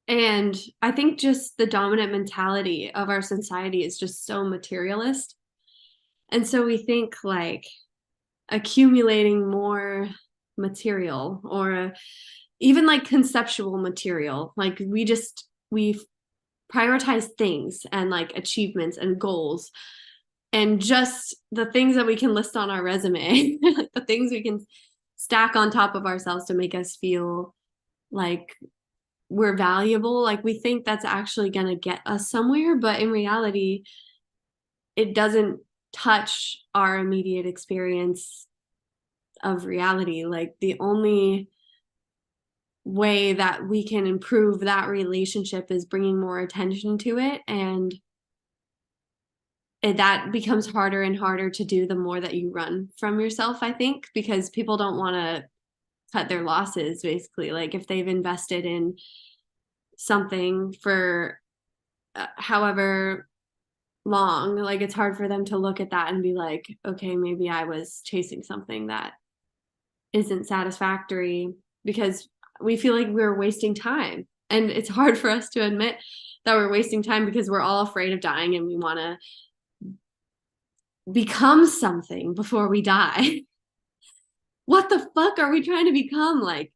And I think just the dominant mentality of our society is just so materialist. And so we think like accumulating more material, or even like conceptual material, like we prioritize things and like achievements and goals, and just the things that we can list on our resume, like the things we can stack on top of ourselves to make us feel like we're valuable. Like we think that's actually going to get us somewhere, but in reality, it doesn't touch our immediate experience of reality. Like the only way that we can improve that relationship is bringing more attention to it, and that becomes harder and harder to do the more that you run from yourself, I think, because people don't want to cut their losses, basically. Like if they've invested in something for however long, like it's hard for them to look at that and be like, okay, maybe I was chasing something that isn't satisfactory, because we feel like we're wasting time. And it's hard for us to admit that we're wasting time, because we're all afraid of dying and we want to become something before we die. What the fuck are we trying to become? Like,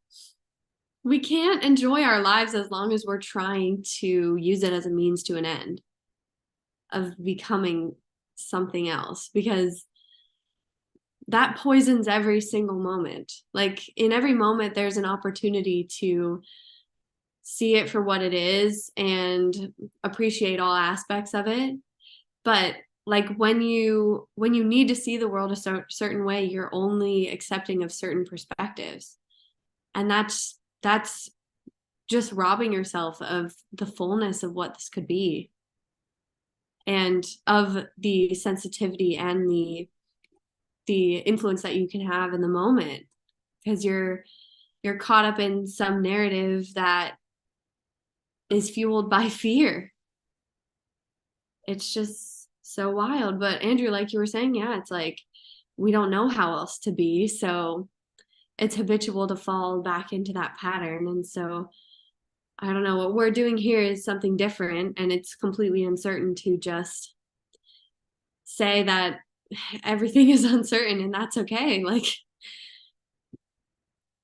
we can't enjoy our lives as long as we're trying to use it as a means to an end of becoming something else, because that poisons every single moment. Like in every moment, there's an opportunity to see it for what it is and appreciate all aspects of it. But like when you need to see the world a certain way, you're only accepting of certain perspectives, and that's just robbing yourself of the fullness of what this could be, and of the sensitivity and the influence that you can have in the moment, because you're caught up in some narrative that is fueled by fear. It's just so wild. But Andrew, like you were saying, yeah, it's like we don't know how else to be. So it's habitual to fall back into that pattern. And so I don't know, what we're doing here is something different, and it's completely uncertain to just say that everything is uncertain and that's okay. Like,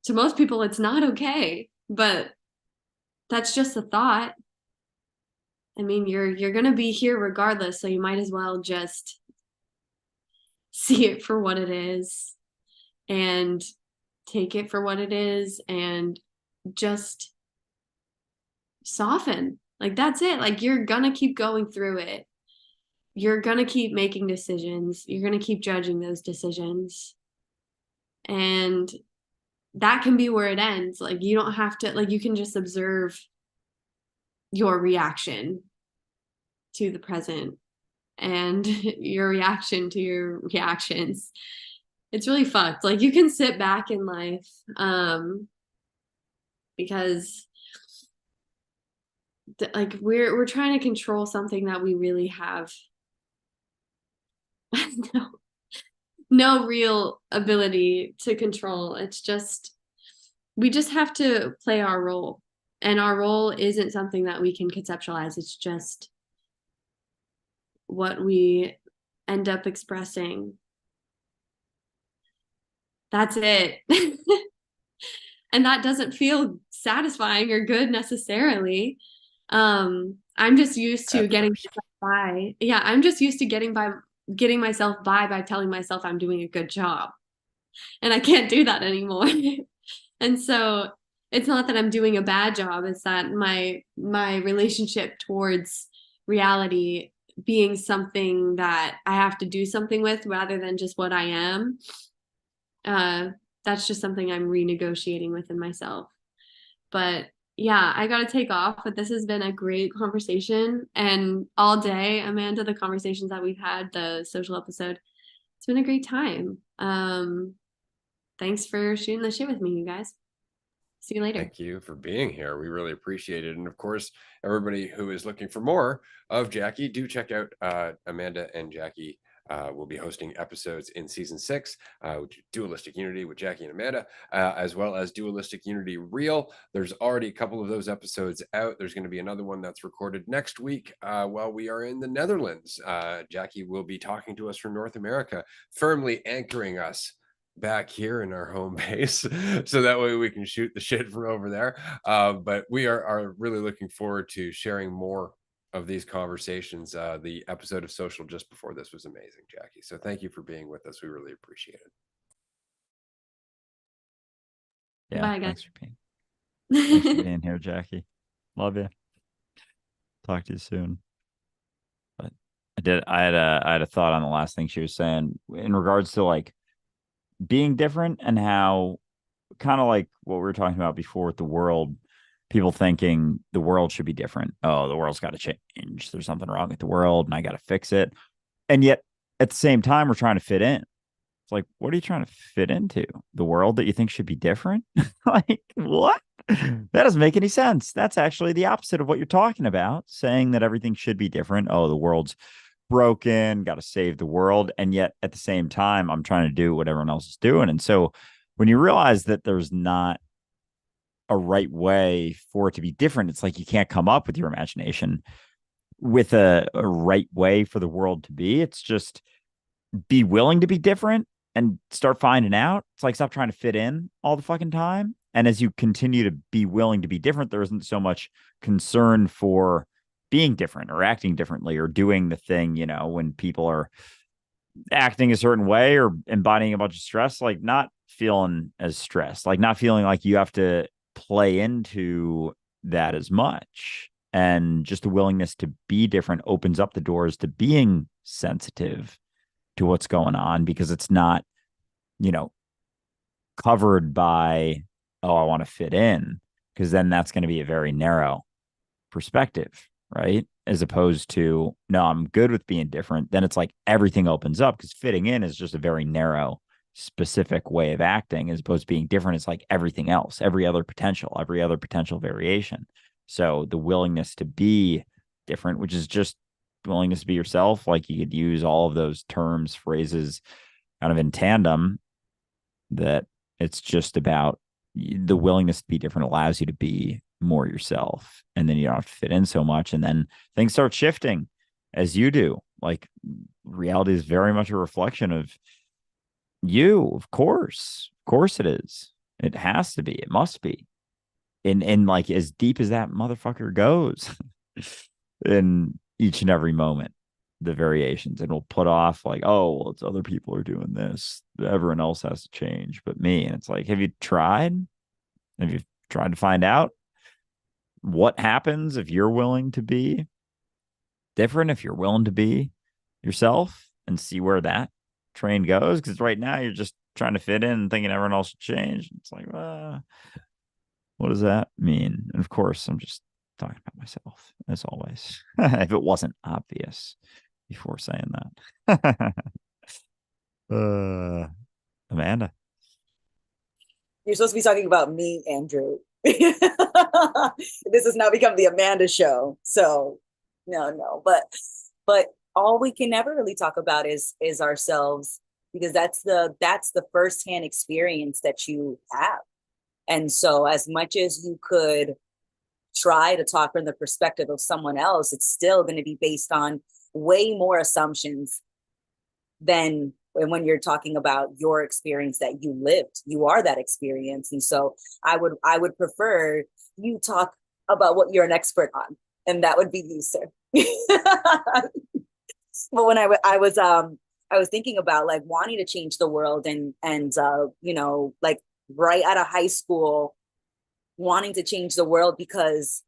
to most people it's not okay, but that's just a thought. I mean, you're going to be here regardless, so you might as well just see it for what it is and take it for what it is and just soften. Like, that's it. Like, you're going to keep going through it. You're going to keep making decisions. You're going to keep judging those decisions. And that can be where it ends. Like, you don't have to, like, you can just observe your reaction to the present and your reaction to your reactions. It's really fucked. Like, you can sit back in life, because like we're trying to control something that we really have no real ability to control. It's just, we just have to play our role, and our role isn't something that we can conceptualize. It's just what we end up expressing. That's it. And that doesn't feel satisfying or good necessarily. I'm just used to getting by. Yeah, I'm just used to getting myself by telling myself I'm doing a good job. And I can't do that anymore. And so it's not that I'm doing a bad job, it's that my relationship towards reality being something that I have to do something with rather than just what I am. That's just something I'm renegotiating within myself. But yeah, I got to take off, but this has been a great conversation. And all day, Amanda, the conversations that we've had, the social episode, it's been a great time. Thanks for shooting the shit with me, you guys. See you later. Thank you for being here. We really appreciate it. And of course, everybody who is looking for more of Jackie, do check out Amanda and Jackie. We'll be hosting episodes in season 6, Dualistic Unity with Jackie and Amanda, as well as Dualistic Unity Real. There's already a couple of those episodes out. There's going to be another one that's recorded next week while we are in the Netherlands. Jackie will be talking to us from North America, firmly anchoring us back here in our home base, so that way we can shoot the shit from over there. But we are really looking forward to sharing more of these conversations. The episode of Social just before this was amazing, Jackie. So thank you for being with us. We really appreciate it. Yeah, bye, guys. Thanks for being here, Jackie. Love you. Talk to you soon. But I had a thought on the last thing she was saying in regards to like being different, and how kind of like what we were talking about before with the world, people thinking the world should be different. Oh, the world's got to change. There's something wrong with the world and I got to fix it. And yet at the same time, we're trying to fit in. It's like, what are you trying to fit into? The world that you think should be different? Like, what? That doesn't make any sense. That's actually the opposite of what you're talking about, saying that everything should be different. Oh, the world's broken, got to save the world. And yet at the same time, I'm trying to do what everyone else is doing. And so when you realize that there's not a right way for it to be different, it's like you can't come up with your imagination with a right way for the world to be. It's just be willing to be different and start finding out. It's like, stop trying to fit in all the fucking time. And as you continue to be willing to be different, there isn't so much concern for being different or acting differently or doing the thing, you know, when people are acting a certain way or embodying a bunch of stress, like not feeling as stressed, like not feeling like you have to play into that as much. And just a willingness to be different opens up the doors to being sensitive to what's going on, because it's not, you know, covered by, oh, I want to fit in, because then that's going to be a very narrow perspective, right? As opposed to, no, I'm good with being different. Then it's like everything opens up, because fitting in is just a very narrow, specific way of acting, as opposed to being different. It's like everything else, every other potential variation. So the willingness to be different, which is just willingness to be yourself, like you could use all of those terms, phrases kind of in tandem, that It's just about the willingness to be different allows you to be more yourself. And then you don't have to fit in so much. And then things start shifting as you do. Like reality is very much a reflection of you, of course. Of course it is. It has to be. It must be. And like as deep as that motherfucker goes in each and every moment, the variations, and we'll put off like, oh, well, it's other people are doing this. Everyone else has to change, but me. And it's like, have you tried? Have you tried to find out what happens if you're willing to be different, if you're willing to be yourself and see where that train goes? Because right now you're just trying to fit in and thinking everyone else should change. It's like, what does that mean? And of course, I'm just talking about myself, as always, if it wasn't obvious before saying that. Amanda. You're supposed to be talking about me, Andrew. This has now become the Amanda show. So no. But all we can ever really talk about is ourselves, because that's the firsthand experience that you have. And so as much as you could try to talk from the perspective of someone else, it's still going to be based on way more assumptions than when you're talking about your experience that you lived. You are that experience. And so I would prefer you talk about what you're an expert on, and that would be you, sir. But when I was thinking about like wanting to change the world, and like right out of high school, wanting to change the world, because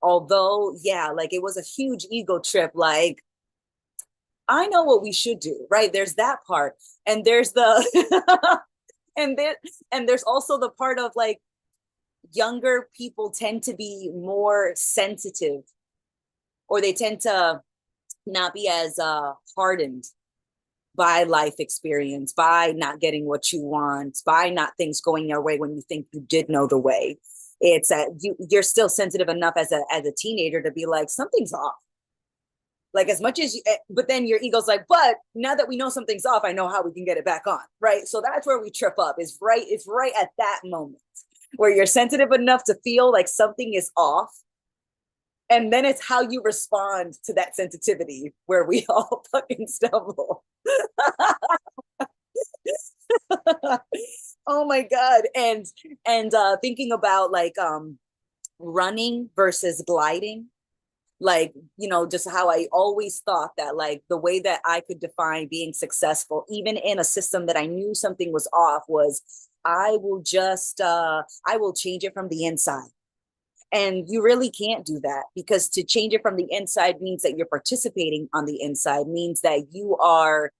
although, yeah, like it was a huge ego trip, like I know what we should do, right? There's that part. And there's the and there's also the part of like younger people tend to be more sensitive, or they tend to not be as hardened by life experience, by not getting what you want, by not things going your way when you think you did know the way. It's that you're still sensitive enough as a teenager to be like, something's off. Like as much as you, but then your ego's like, but now that we know something's off, I know how we can get it back on, right? So that's where we trip up. It's right at that moment where you're sensitive enough to feel like something is off. And then it's how you respond to that sensitivity where we all fucking stumble. Oh my God. And thinking about like running versus gliding, like, just how I always thought that like the way that I could define being successful, even in a system that I knew something was off, was I will change it from the inside. And you really can't do that, because to change it from the inside means that you're participating on the inside, means that you are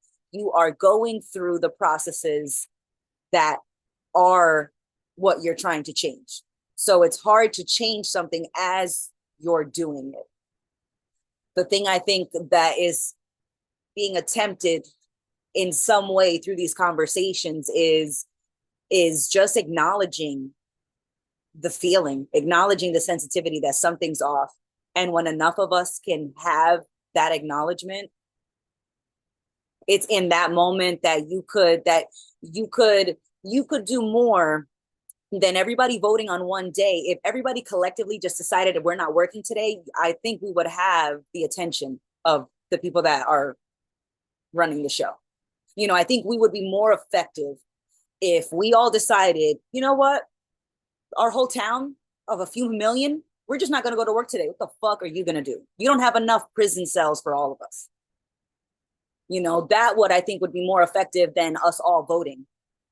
going through the processes that are what you're trying to change. So it's hard to change something as you're doing it. The thing I think that is being attempted in some way through these conversations is just acknowledging the feeling, acknowledging the sensitivity that something's off. And when enough of us can have that acknowledgement, it's in that moment that you could do more than everybody voting on one day. If everybody collectively just decided that we're not working today, I think we would have the attention of the people that are running the show. I think we would be more effective if we all decided, you know what, our whole town of a few million, we're just not going to go to work today. What the fuck are you going to do? You don't have enough prison cells for all of us. That what I think would be more effective than us all voting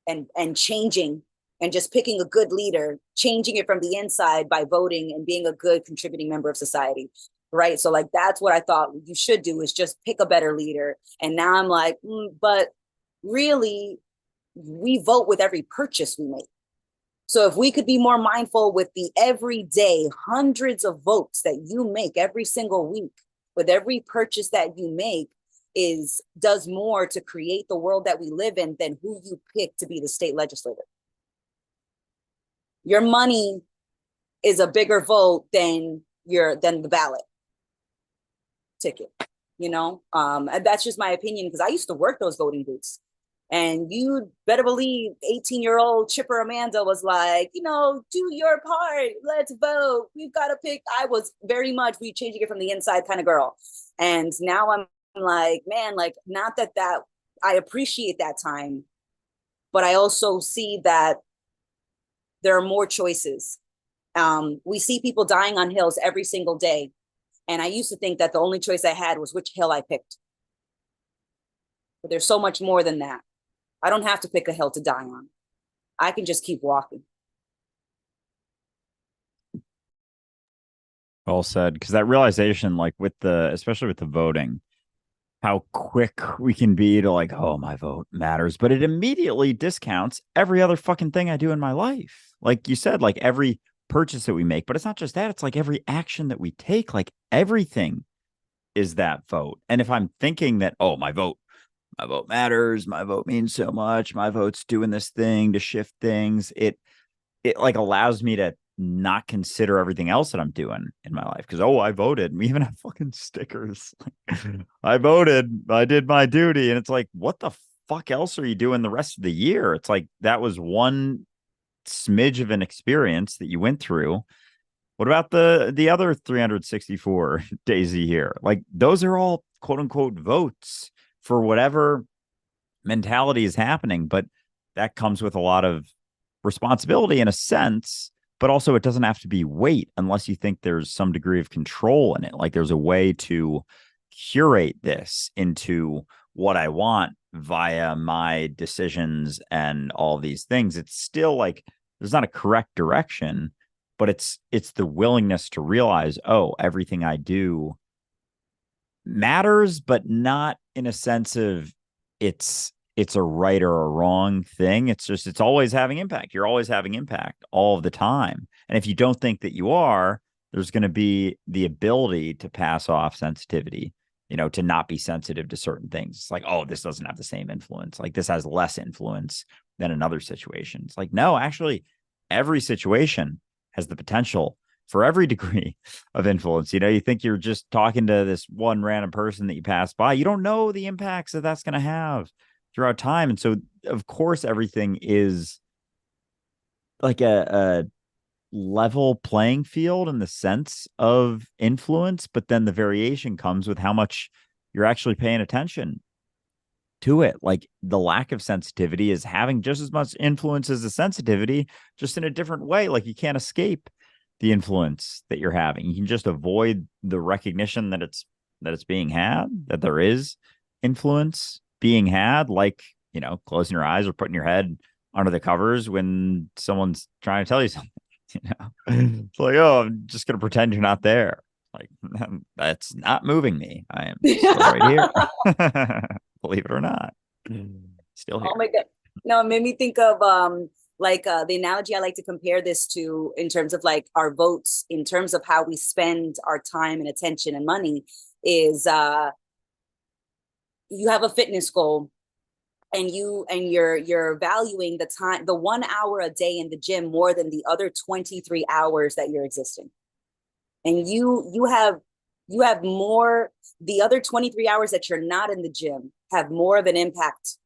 and changing, and just picking a good leader, changing it from the inside by voting and being a good contributing member of society, right? So like, that's what I thought you should do, is just pick a better leader. And now I'm like, but really, we vote with every purchase we make. So if we could be more mindful with the everyday hundreds of votes that you make every single week, with every purchase that you make, does more to create the world that we live in than who you pick to be the state legislator. Your money is a bigger vote than the ballot ticket, and that's just my opinion, because I used to work those voting booths, And you better believe 18-year-old chipper Amanda was like, do your part. Let's vote. We've got to pick. I was very much changing it from the inside kind of girl. And now I'm like, man, like, not that I appreciate that time, but I also see that there are more choices. We see people dying on hills every single day. And I used to think that the only choice I had was which hill I picked. But there's so much more than that. I don't have to pick a hill to die on. I can just keep walking. Well said. Because that realization, like especially with the voting, how quick we can be to like, oh, my vote matters, but it immediately discounts every other fucking thing I do in my life. Like you said, like every purchase that we make, but it's not just that. It's like every action that we take, like everything is that vote. And if I'm thinking that, oh, my vote matters, my vote means so much, my vote's doing this thing to shift things, it like allows me to not consider everything else that I'm doing in my life. Because I voted, and we even have fucking stickers like, I voted, I did my duty. And it's like, what the fuck else are you doing the rest of the year? It's like that was one smidge of an experience that you went through. What about the other 364 days a year? Like those are all quote unquote votes for whatever mentality is happening, but that comes with a lot of responsibility in a sense, but also it doesn't have to be weight unless you think there's some degree of control in it. Like there's a way to curate this into what I want via my decisions and all these things. It's still like there's not a correct direction, but it's the willingness to realize, oh, everything I do matters, but not in a sense of it's a right or a wrong thing. It's just it's always having impact. You're always having impact all of the time. And if you don't think that you are, there's going to be the ability to pass off sensitivity, to not be sensitive to certain things. It's like, oh, this doesn't have the same influence. Like this has less influence than another situation. It's like, no, actually, every situation has the potential for every degree of influence. You think you're just talking to this one random person that you pass by. You don't know the impacts that that's going to have throughout time. And so, of course, everything is like a level playing field in the sense of influence, but then the variation comes with how much you're actually paying attention to it. Like the lack of sensitivity is having just as much influence as the sensitivity, just in a different way. Like you can't escape the influence that you're having. You can just avoid the recognition that it's being had, that there is influence being had, like, closing your eyes or putting your head under the covers when someone's trying to tell you something. It's like, oh, I'm just going to pretend you're not there. Like, that's not moving me. I am still right here. Believe it or not. Still here. Oh my God. No, it made me think of the analogy I like to compare this to in terms of like our votes, in terms of how we spend our time and attention and money is you have a fitness goal and you're valuing the time, the 1 hour a day in the gym more than the other 23 hours that you're existing. And you have more, the other 23 hours that you're not in the gym have more of an impact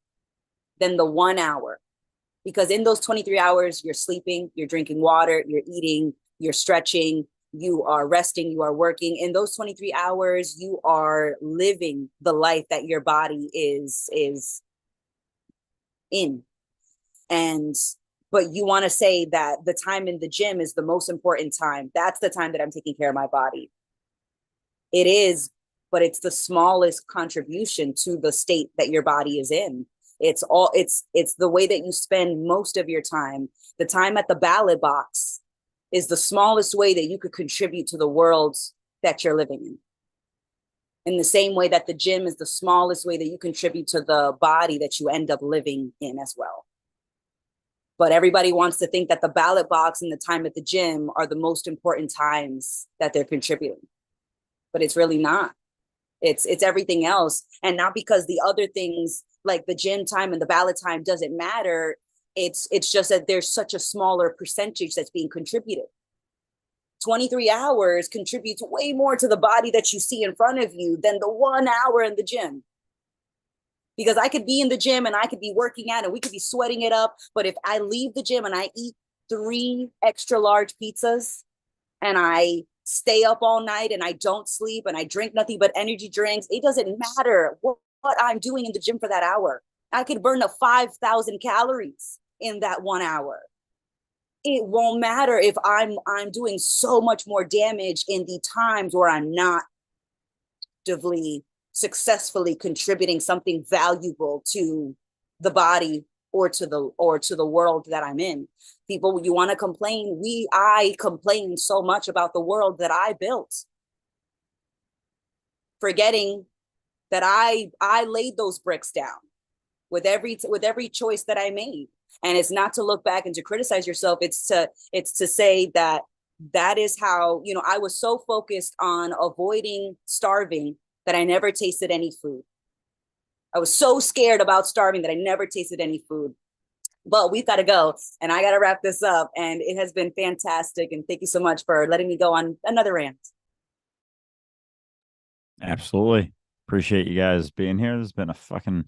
than the 1 hour. Because in those 23 hours, you're sleeping, you're drinking water, you're eating, you're stretching, you are resting, you are working. In those 23 hours, you are living the life that your body is in. But you want to say that the time in the gym is the most important time. That's the time that I'm taking care of my body. It is, but it's the smallest contribution to the state that your body is in. It's the way that you spend most of your time. The time at the ballot box is the smallest way that you could contribute to the world that you're living in the same way that the gym is the smallest way that you contribute to the body that you end up living in as well. But everybody wants to think that the ballot box and the time at the gym are the most important times that they're contributing. But it's really not. It's everything else. And not because the other things like the gym time and the ballot time doesn't matter. It's just that there's such a smaller percentage that's being contributed. 23 hours contributes way more to the body that you see in front of you than the 1 hour in the gym. Because I could be in the gym and I could be working out and we could be sweating it up. But if I leave the gym and I eat 3 extra large pizzas and I stay up all night and I don't sleep and I drink nothing but energy drinks, it doesn't matter what I'm doing in the gym for that hour. I could burn up 5,000 calories in that 1 hour. It won't matter if I'm doing so much more damage in the times where I'm not actively, successfully contributing something valuable to the body or to the world that I'm in. People, you want to complain? I complain so much about the world that I built, forgetting that I laid those bricks down with every choice that I made. And it's not to look back and to criticize yourself. It's to say that is how, I was so focused on avoiding starving that I never tasted any food. I was so scared about starving that I never tasted any food. But we've got to go, and I got to wrap this up. And it has been fantastic. And thank you so much for letting me go on another rant. Absolutely. Appreciate you guys being here. There's been a fucking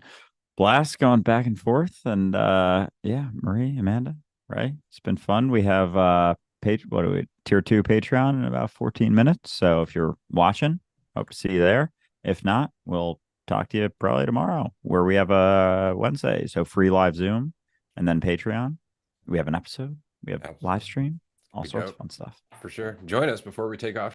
blast going back and forth. And yeah, Marie, Amanda, right? It's been fun. We have tier 2 Patreon in about 14 minutes. So if you're watching, hope to see you there. If not, we'll talk to you probably tomorrow, where we have a Wednesday. So free live Zoom and then Patreon. We have an episode. We have live stream, all sorts of fun stuff. For sure. Join us before we take off.